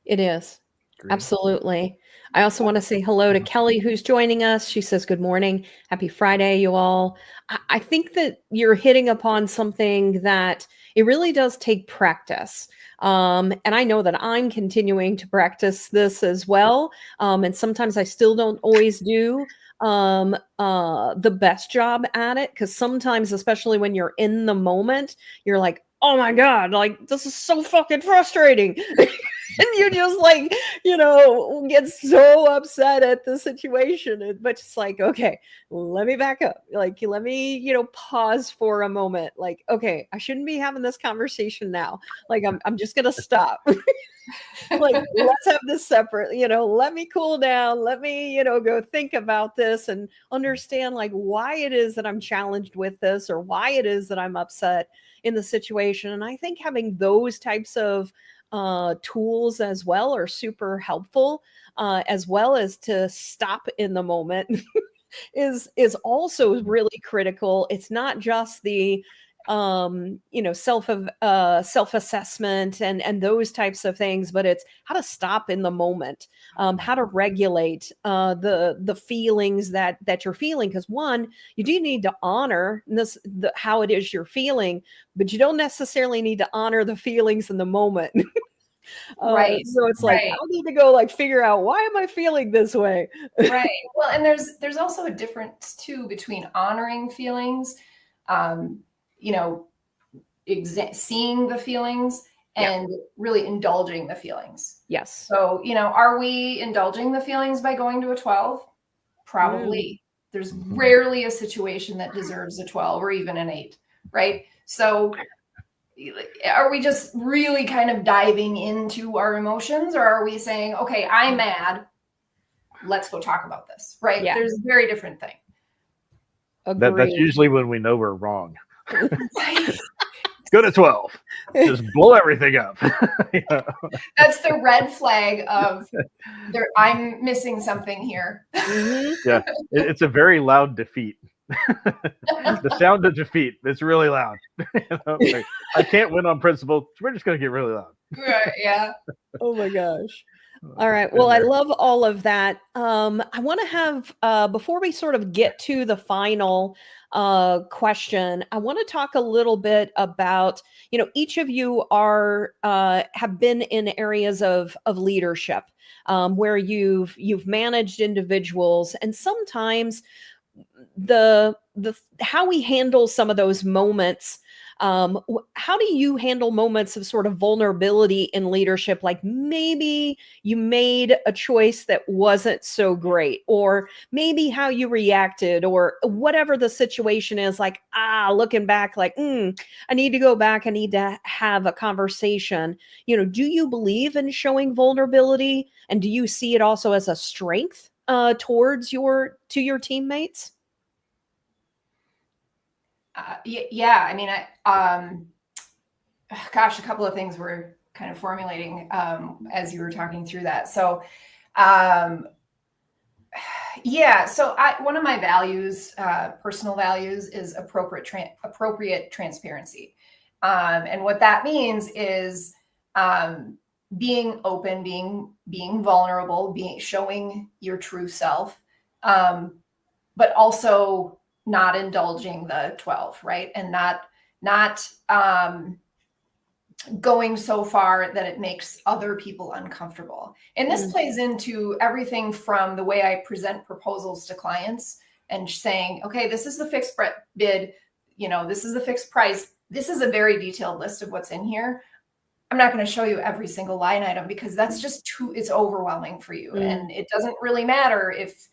It is. Great. Absolutely. I also want to say hello to Kelly, who's joining us. She says, good morning. Happy Friday, you all. I think that you're hitting upon something that it really does take practice. And I know that I'm continuing to practice this as well. And sometimes I still don't always do the best job at it, because sometimes, especially when you're in the moment, you're like, oh my God, like this is so fucking frustrating. And you just get so upset at the situation. But it's like, okay, let me back up. Like, let me, pause for a moment. Like, okay, I shouldn't be having this conversation now. Like, I'm just going to stop. Like, let's have this separate, let me cool down. Let me, go think about this and understand like why it is that I'm challenged with this, or why it is that I'm upset in the situation. And I think having those types of tools as well are super helpful, as well as to stop in the moment is also really critical. It's not just the self-assessment and those types of things, but it's how to stop in the moment, how to regulate the feelings that you're feeling. Because one, you do need to honor how it is you're feeling, but you don't necessarily need to honor the feelings in the moment. Right. So it's like, I need to go like figure out, why am I feeling this way? Right. Well, and there's also a difference too between honoring feelings, seeing the feelings, and really indulging the feelings. Yes. So, are we indulging the feelings by going to a 12? Probably. There's rarely a situation that deserves a 12 or even an 8, right? So are we just really kind of diving into our emotions, or are we saying, okay, I'm mad, let's go talk about this, right? Yeah. There's a very different thing. That's usually when we know we're wrong. Right. Go to 12. Just blow everything up. That's the red flag of I'm missing something here. Yeah, it's a very loud defeat. The sound of defeat. It's really loud. Like, I can't win on principle. We're just going to get really loud. Right, yeah. Oh my gosh. All right. Well, I love all of that. I want to have, before we sort of get to the final question, I want to talk a little bit about, each of you have been in areas of leadership, where you've managed individuals, and sometimes the how we handle some of those moments. How do you handle moments of sort of vulnerability in leadership? Like maybe you made a choice that wasn't so great, or maybe how you reacted, or whatever the situation is, like, looking back, like, I need to go back. I need to have a conversation. Do you believe in showing vulnerability? And do you see it also as a strength towards your teammates? Yeah. I mean, gosh, a couple of things were kind of formulating as you were talking through that. So, so one of my values, personal values, is appropriate transparency. And what that means is being open, being vulnerable, showing your true self, but also not indulging the 12, right? And not going so far that it makes other people uncomfortable. And this plays into everything from the way I present proposals to clients, and saying, okay, this is the fixed bid, this is the fixed price. This is a very detailed list of what's in here. I'm not going to show you every single line item because that's just it's overwhelming for you. And it doesn't really matter if,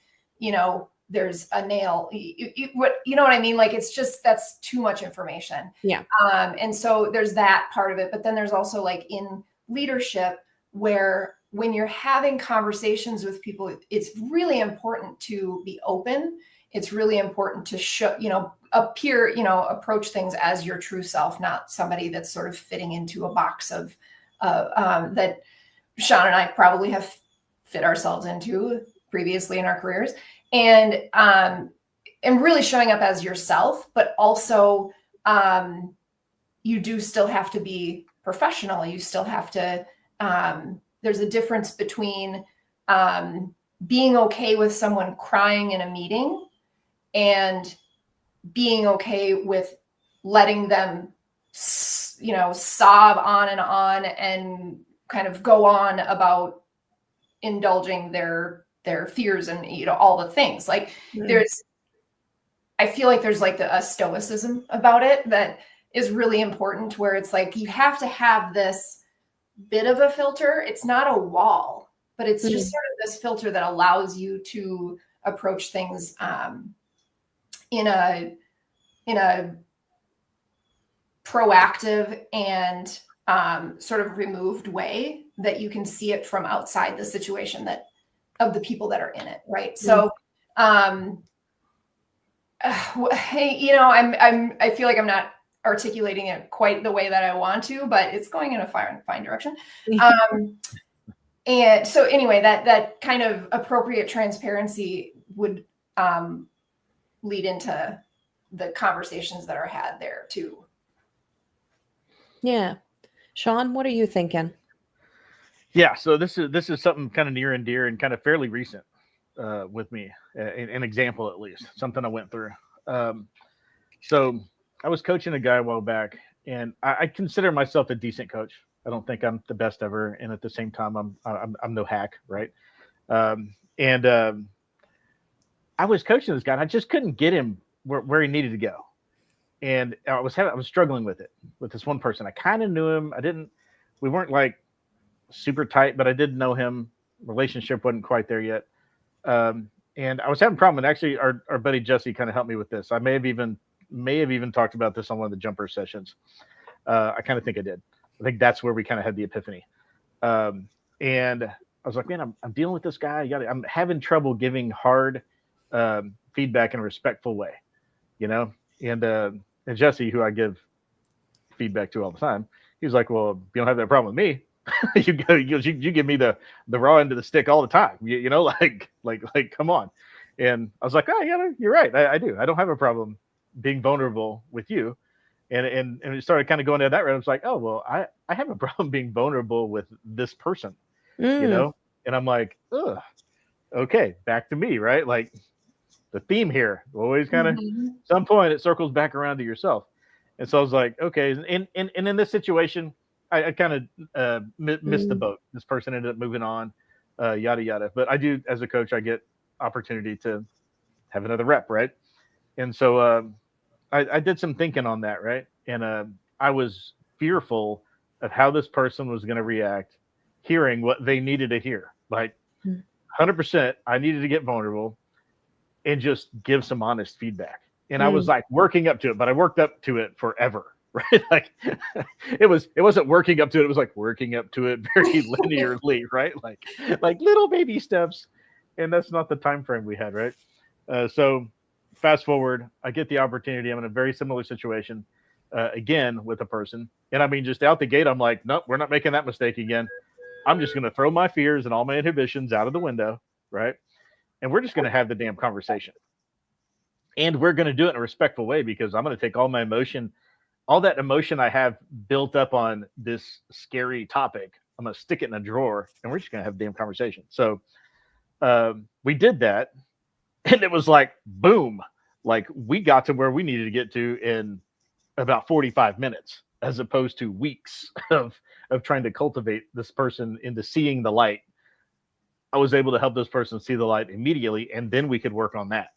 there's a nail, you know what I mean? Like, it's just, that's too much information. Yeah. And so there's that part of it, but then there's also like in leadership where when you're having conversations with people, it's really important to be open. It's really important to show, approach things as your true self, not somebody that's sort of fitting into a box of that Sean and I probably have fit ourselves into previously in our careers, and really showing up as yourself, but also you do still have to be professional. You still have to, there's a difference between being okay with someone crying in a meeting and being okay with letting them, sob on and kind of go on about indulging their fears and, all the things. Like I feel like there's like a stoicism about it that is really important, where it's like, you have to have this bit of a filter. It's not a wall, but it's just sort of this filter that allows you to approach things in a proactive and sort of removed way that you can see it from outside the situation of the people that are in it. Right. So, I feel like I'm not articulating it quite the way that I want to, but it's going in a fine direction. And so anyway, that kind of appropriate transparency would lead into the conversations that are had there too. Yeah. Sean, what are you thinking? Yeah. So this is something kind of near and dear and kind of fairly recent with me, an example, at least something I went through. So I was coaching a guy a while back, and I consider myself a decent coach. I don't think I'm the best ever. And at the same time, I'm no hack. Right. I was coaching this guy, and I just couldn't get him where he needed to go. And I was struggling with this one person. I kind of knew him. We weren't like super tight, but I did know him. Relationship wasn't quite there yet. And I was having a problem. And actually our buddy Jesse kind of helped me with this. I may have even talked about this on one of the jumper sessions. I kind of think I did. I think that's where we kind of had the epiphany. And I was like, man, I'm dealing with this guy. I'm having trouble giving hard feedback in a respectful way, And Jesse, who I give feedback to all the time, he's like, well, you don't have that problem with me. you give me the raw end of the stick all the time. Like, come on. And I was like, oh, yeah, you're right. I do. I don't have a problem being vulnerable with you. And it started kind of going down that road. I was like, oh, well, I have a problem being vulnerable with this person, And I'm like, ugh, okay, back to me, right? Like, the theme here always kind of some point it circles back around to yourself. And so I was like, okay. And in this situation, I kind of missed the boat. This person ended up moving on, yada, yada. But I do, as a coach, I get opportunity to have another rep. Right. And so I did some thinking on that. Right. And I was fearful of how this person was going to react, hearing what they needed to hear. Like 100%, I needed to get vulnerable and just give some honest feedback. And I was like working up to it, but I worked up to it forever, right? Like it wasn't working up to it. It was like working up to it very linearly, right? Like little baby steps. And that's not the time frame we had, right? So fast forward, I get the opportunity. I'm in a very similar situation again with a person. And I mean, just out the gate, I'm like, nope, we're not making that mistake again. I'm just going to throw my fears and all my inhibitions out of the window, right? And we're just going to have the damn conversation. And we're going to do it in a respectful way, because I'm going to take all my emotion, all that emotion I have built up on this scary topic. I'm going to stick it in a drawer, and we're just going to have a damn conversation. So we did that. And it was like, boom, like we got to where we needed to get to in about 45 minutes, as opposed to weeks of trying to cultivate this person into seeing the light. I was able to help this person see the light immediately, and then we could work on that.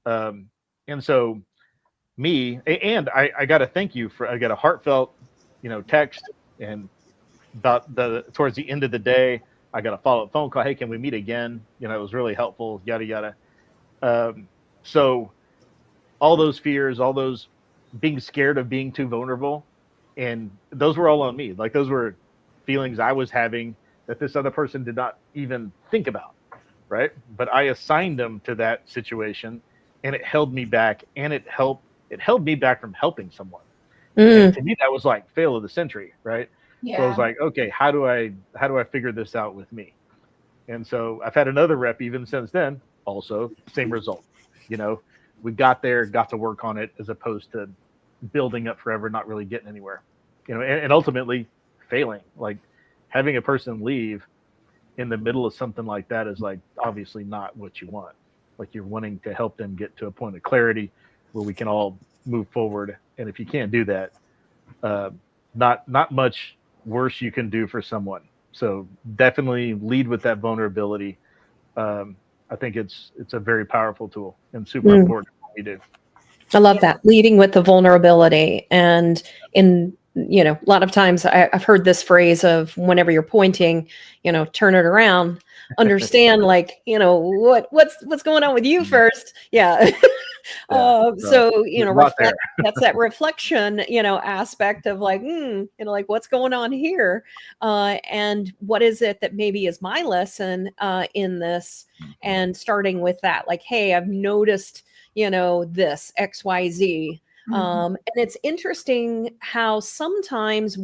And so I got to thank you I got a heartfelt, text, and about towards the end of the day, I got a follow-up phone call. Hey, can we meet again? It was really helpful, yada, yada. So all those fears, all those being scared of being too vulnerable, and those were all on me. Like, those were feelings I was having that this other person did not even think about. Right. But I assigned them to that situation, and it held me back, and it held me back from helping someone. And to me, that was like fail of the century. Right. Yeah. So I was like, okay, how do I figure this out with me? And so I've had another rep even since then, also same result. We got to work on it, as opposed to building up forever, not really getting anywhere, and ultimately failing. Like, having a person leave in the middle of something like that is, like, obviously not what you want. Like, you're wanting to help them get to a point of clarity where we can all move forward. And if you can't do that, not much worse you can do for someone. So definitely lead with that vulnerability. I think it's a very powerful tool and super important what we do. I love that, leading with the vulnerability. And a lot of times I've heard this phrase of, whenever you're pointing, turn it around, understand, like, what's going on with you first. Yeah. So, that's that reflection, aspect of, like, like, what's going on here? And what is it that maybe is my lesson in this? And starting with that, like, hey, I've noticed, this XYZ. And it's interesting how sometimes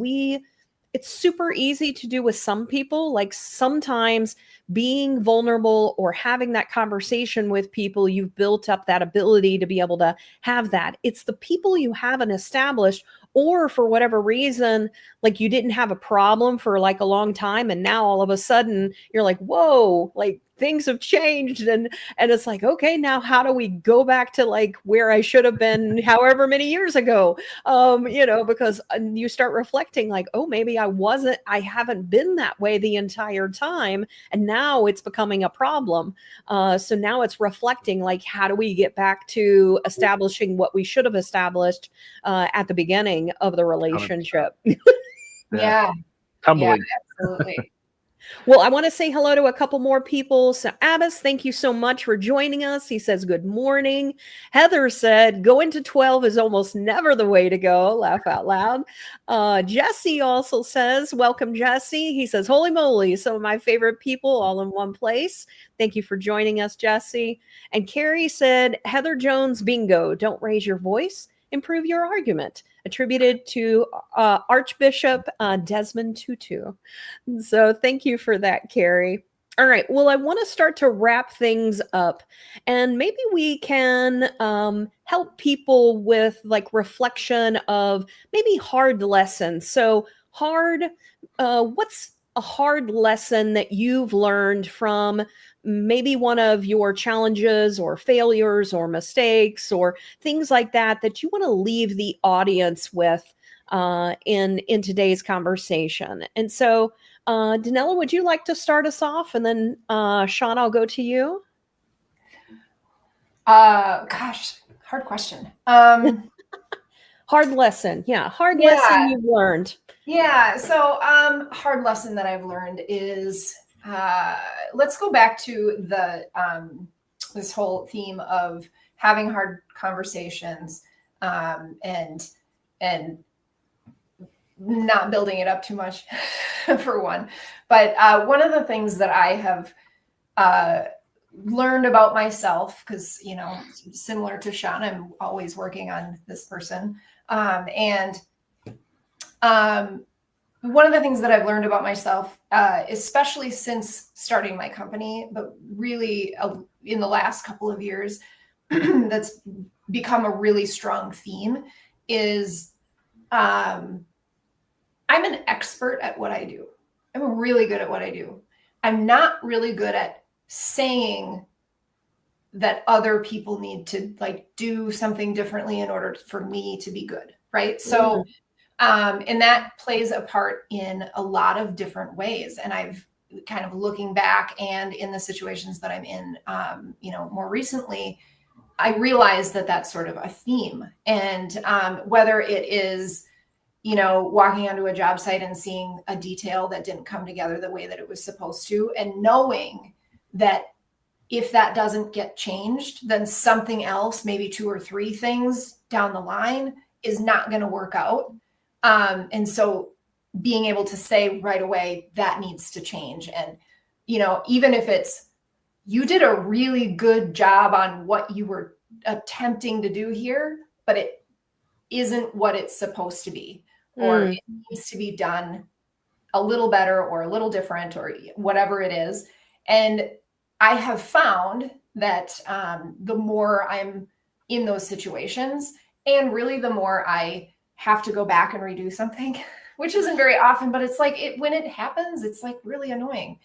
it's super easy to do with some people. Like, sometimes being vulnerable or having that conversation with people, you've built up that ability to be able to have that. It's the people you haven't established, or for whatever reason, like, you didn't have a problem for, like, a long time, and now all of a sudden you're like, whoa, like, things have changed, and it's like, okay, now how do we go back to, like, where I should have been however many years ago? Because you start reflecting, like, oh, maybe I haven't been that way the entire time, and now it's becoming a problem. So now it's reflecting, like, how do we get back to establishing what we should have established at the beginning of the relationship? Yeah. Humbling. Yeah, absolutely. Well, I want to say hello to a couple more people. So, Abbas, thank you so much for joining us. He says, good morning. Heather said, going to 12 is almost never the way to go. Laugh out loud. Jesse also says, welcome, Jesse. He says, holy moly, some of my favorite people all in one place. Thank you for joining us, Jesse. And Carrie said, Heather Jones, bingo. Don't raise your voice. Improve your argument. Attributed to Archbishop Desmond Tutu. So thank you for that, Carrie. All right. Well, I want to start to wrap things up, and maybe we can help people with, like, reflection of maybe hard lessons. So what's a hard lesson that you've learned from maybe one of your challenges or failures or mistakes or things like that you want to leave the audience with in today's conversation? And so, Donella, would you like to start us off? And then, Sean, I'll go to you. Gosh, hard question. Hard lesson. Yeah. Hard lesson you've learned. Yeah. So, hard lesson that I've learned is, let's go back to this whole theme of having hard conversations, and not building it up too much for one. But one of the things that I have learned about myself, because, similar to Sean, I'm always working on this person. And one of the things that I've learned about myself, especially since starting my company, but really in the last couple of years, that's become a really strong theme, is I'm an expert at what I do. I'm really good at what I do. I'm not really good at saying that other people need to, like, do something differently in order for me to be good, right? So, and that plays a part in a lot of different ways. And I've kind of, looking back and in the situations that I'm in, more recently, I realize that that's sort of a theme. And whether it is, walking onto a job site and seeing a detail that didn't come together the way that it was supposed to, and knowing that if that doesn't get changed, then something else, maybe 2 or 3 things down the line, is not going to work out. And so being able to say right away, that needs to change. And, even if it's, you did a really good job on what you were attempting to do here, but it isn't what it's supposed to be, or it needs to be done a little better or a little different, or whatever it is. And I have found that the more I'm in those situations, and really the more I have to go back and redo something, which isn't very often, but it's like when it happens, it's like really annoying.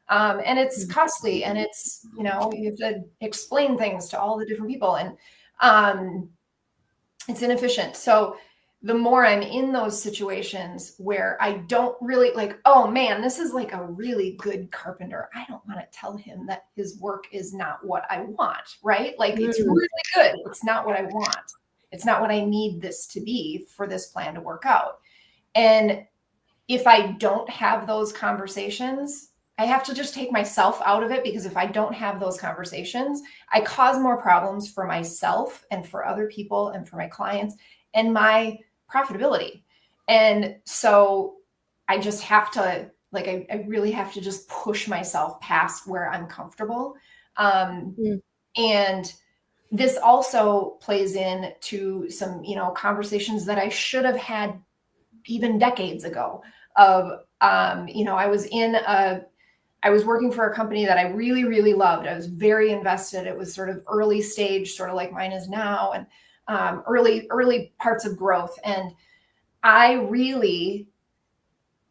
And it's costly, and it's, you have to explain things to all the different people, and it's inefficient. So the more I'm in those situations where I don't really like, oh man, this is like a really good carpenter, I don't want to tell him that his work is not what I want, right? Like it's really good. It's not what I want. It's not what I need this to be for this plan to work out. And if I don't have those conversations, I have to just take myself out of it, because if I don't have those conversations, I cause more problems for myself and for other people and for my clients and my profitability. And so I just have to, like, I really have to just push myself past where I'm comfortable. And this also plays into some, conversations that I should have had even decades ago of, I was working for a company that I really, really loved. I was very invested. It was sort of early stage, sort of like mine is now, and early parts of growth. And I really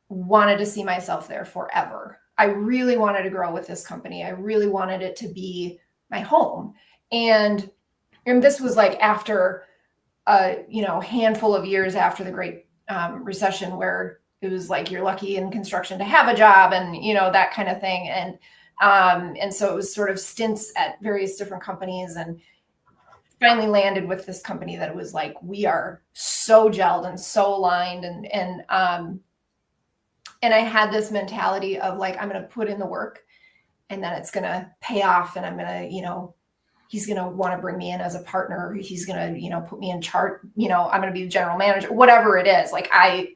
wanted to see myself there forever. I really wanted to grow with this company. I really wanted it to be my home. And this was like after a handful of years after the Great Recession, where it was like you're lucky in construction to have a job, and that kind of thing. And so it was sort of stints at various different companies, and finally landed with this company that it was like, we are so gelled and so aligned, and I had this mentality of like, I'm going to put in the work, and then it's going to pay off, and I'm going to, he's going to want to bring me in as a partner. He's going to, put me in chart, I'm going to be the general manager, whatever it is. Like I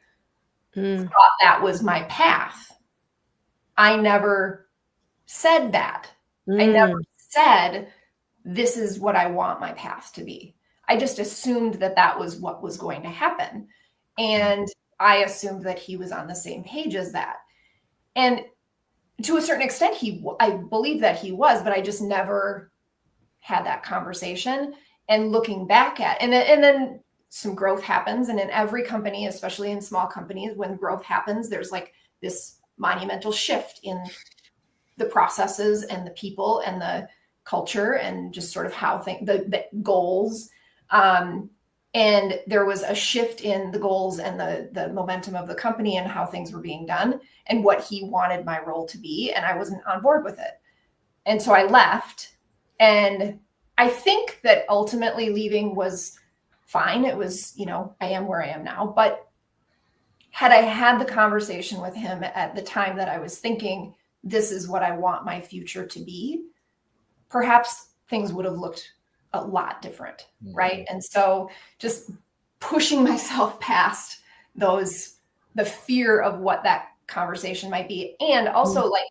thought that was my path. I never said that. I never said, this is what I want my path to be. I just assumed that that was what was going to happen. And I assumed that he was on the same page as that. And to a certain extent, I believe that he was, but I just never had that conversation. And looking back at, and then some growth happens. And in every company, especially in small companies, when growth happens, there's like this monumental shift in the processes and the people and the culture and just sort of how the goals. And there was a shift in the goals and the momentum of the company and how things were being done and what he wanted my role to be. And I wasn't on board with it. And so I left. And I think that ultimately leaving was fine. It was, I am where I am now. But had I had the conversation with him at the time that I was thinking, this is what I want my future to be, perhaps things would have looked a lot different, right? And so just pushing myself past the fear of what that conversation might be, and also like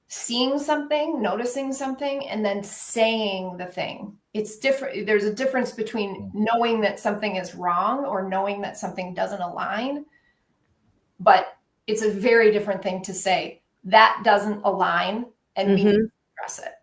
seeing something, noticing something, and then saying the thing. It's different. There's a difference between knowing that something is wrong or knowing that something doesn't align, but it's a very different thing to say that doesn't align and we need to address it.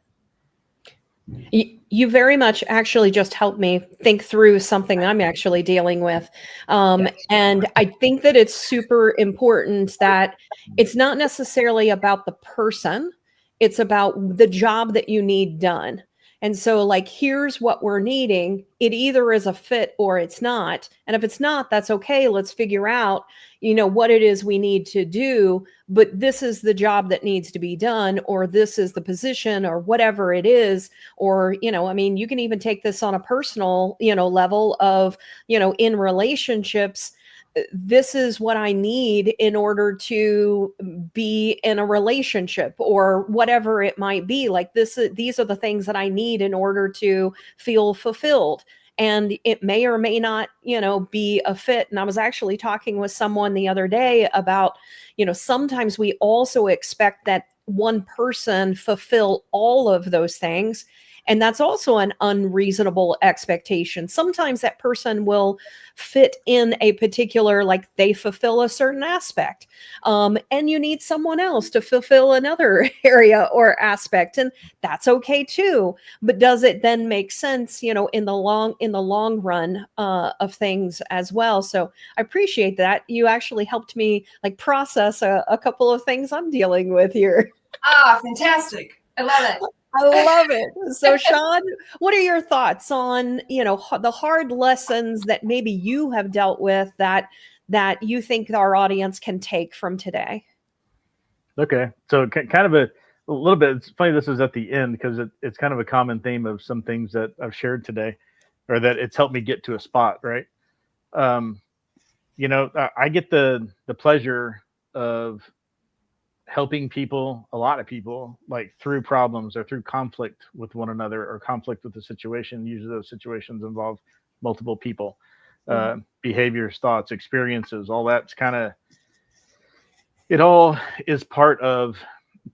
You very much actually just helped me think through something I'm actually dealing with. And I think that it's super important that it's not necessarily about the person. It's about the job that you need done. And so, like, here's what we're needing. It either is a fit or it's not. And if it's not, that's okay. Let's figure out, what it is we need to do. But this is the job that needs to be done, or this is the position, or whatever it is. Or, I mean, you can even take this on a personal, level of, in relationships. This is what I need in order to be in a relationship, or whatever it might be. Like these are the things that I need in order to feel fulfilled. And it may or may not, be a fit. And I was actually talking with someone the other day about, sometimes we also expect that one person fulfill all of those things. And that's also an unreasonable expectation. Sometimes that person will fit in a particular, like they fulfill a certain aspect. And you need someone else to fulfill another area or aspect. And that's okay too. But does it then make sense, in the long run of things as well? So I appreciate that. You actually helped me like process a couple of things I'm dealing with here. Ah, fantastic. I love it. I love it. So, Sean, what are your thoughts on, the hard lessons that maybe you have dealt with that you think our audience can take from today? Okay. So kind of a little bit, it's funny this is at the end because it's kind of a common theme of some things that I've shared today, or that it's helped me get to a spot, right? I get the pleasure of helping people, a lot of people, like through problems or through conflict with one another or conflict with the situation. Usually those situations involve multiple people, behaviors, thoughts, experiences, all that's kind of, it all is part of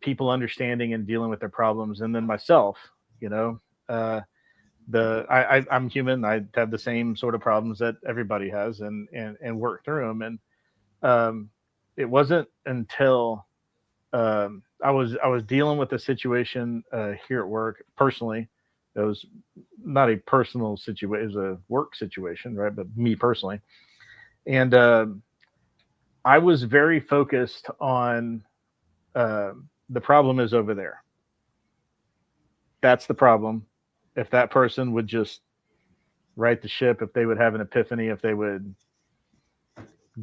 people understanding and dealing with their problems. And then myself, I'm human. I have the same sort of problems that everybody has, and work through them. And it wasn't until I was dealing with a situation here at work personally. It was not a personal situation; it was a work situation, right? But me personally, and I was very focused on the problem is over there. That's the problem. If that person would just right the ship, if they would have an epiphany, if they would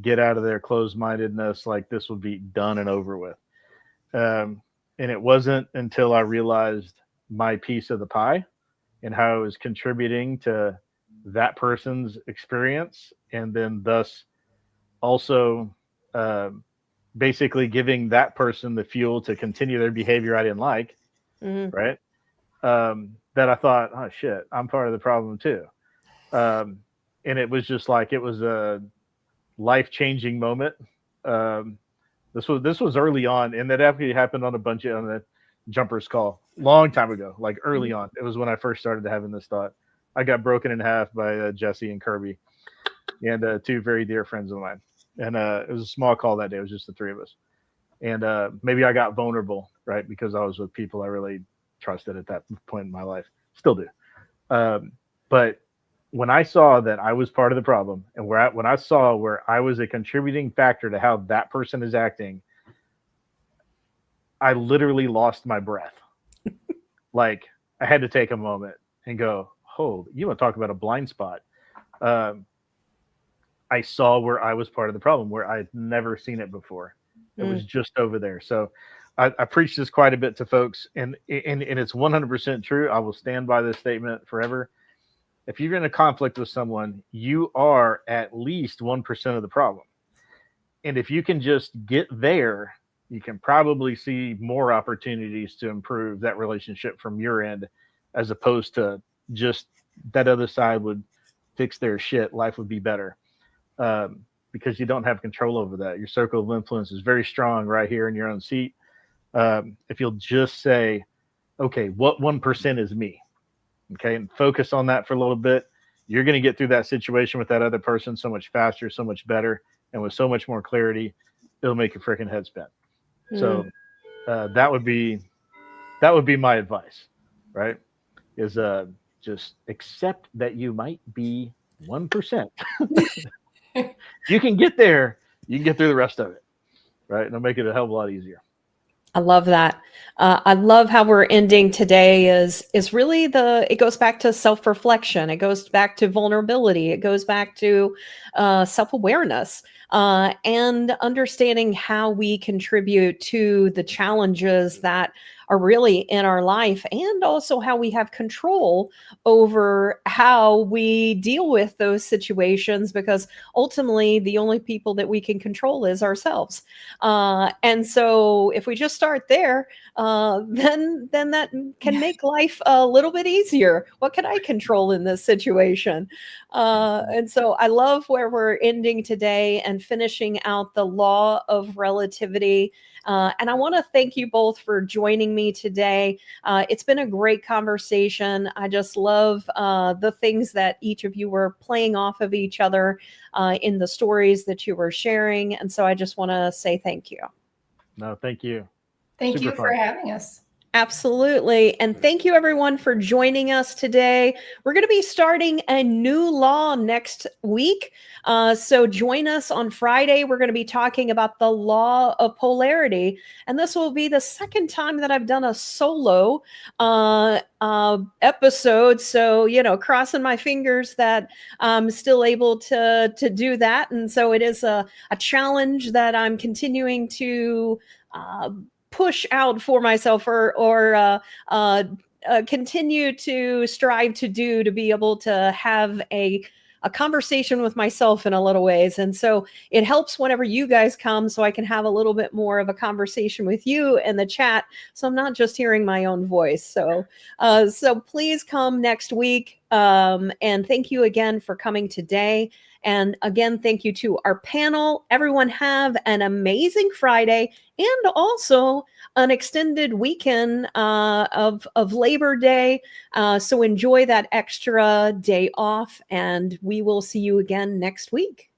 get out of their closed-mindedness, like this would be done and over with. And it wasn't until I realized my piece of the pie and how it was contributing to that person's experience, and then thus also basically giving that person the fuel to continue their behavior I didn't like, right? That I thought, oh shit, I'm part of the problem too. And it was just like, it was a life-changing moment. This was early on, and that actually happened on the jumpers call long time ago, like early on. It was when I first started having this thought. I got broken in half by Jesse and Kirby, and two very dear friends of mine. And it was a small call that day. It was just the three of us. And maybe I got vulnerable, right? Because I was with people I really trusted at that point in my life. Still do. But when I saw that I was part of the problem, and when I saw where I was a contributing factor to how that person is acting, I literally lost my breath. Like, I had to take a moment and go, oh, you want to talk about a blind spot? I saw where I was part of the problem, where I'd never seen it before. It was just over there. So I preach this quite a bit to folks, and it's 100% true. I will stand by this statement forever. If you're in a conflict with someone, you are at least 1% of the problem. And if you can just get there, you can probably see more opportunities to improve that relationship from your end, as opposed to just that other side would fix their shit. Life would be better. Because you don't have control over that. Your circle of influence is very strong right here in your own seat. If you'll just say, okay, what 1% is me? Okay, and focus on that for a little bit. You're going to get through that situation with that other person so much faster, so much better, and with so much more clarity. It'll make your freaking head spin. So that would be my advice, right? Is just accept that you might be 1%. You can get there. You can get through the rest of it, right? And it'll make it a hell of a lot easier. I love that. I love how we're ending today is really it goes back to self-reflection. It goes back to vulnerability. It goes back to self-awareness and understanding how we contribute to the challenges that are really in our life, and also how we have control over how we deal with those situations, because ultimately the only people that we can control is ourselves. And so if we just start there, then that can make life a little bit easier. What can I control in this situation? And so I love where we're ending today and finishing out the law of relativity. And I want to thank you both for joining me today. It's been a great conversation. I just love the things that each of you were playing off of each other in the stories that you were sharing. And so I just want to say thank you. No, thank you. Thank Super you for fun. having us. Absolutely. And thank you, everyone, for joining us today. We're going to be starting a new law next week. So join us on Friday. We're going to be talking about the law of polarity. And this will be the second time that I've done a solo episode. So, crossing my fingers that I'm still able to do that. And so it is a challenge that I'm continuing to push out for myself, or continue to strive to do, to be able to have a conversation with myself in a little ways. And so it helps whenever you guys come, so I can have a little bit more of a conversation with you in the chat, so I'm not just hearing my own voice. So please come next week. And thank you again for coming today. And again, thank you to our panel. Everyone have an amazing Friday, and also an extended weekend of Labor Day. So enjoy that extra day off, and we will see you again next week.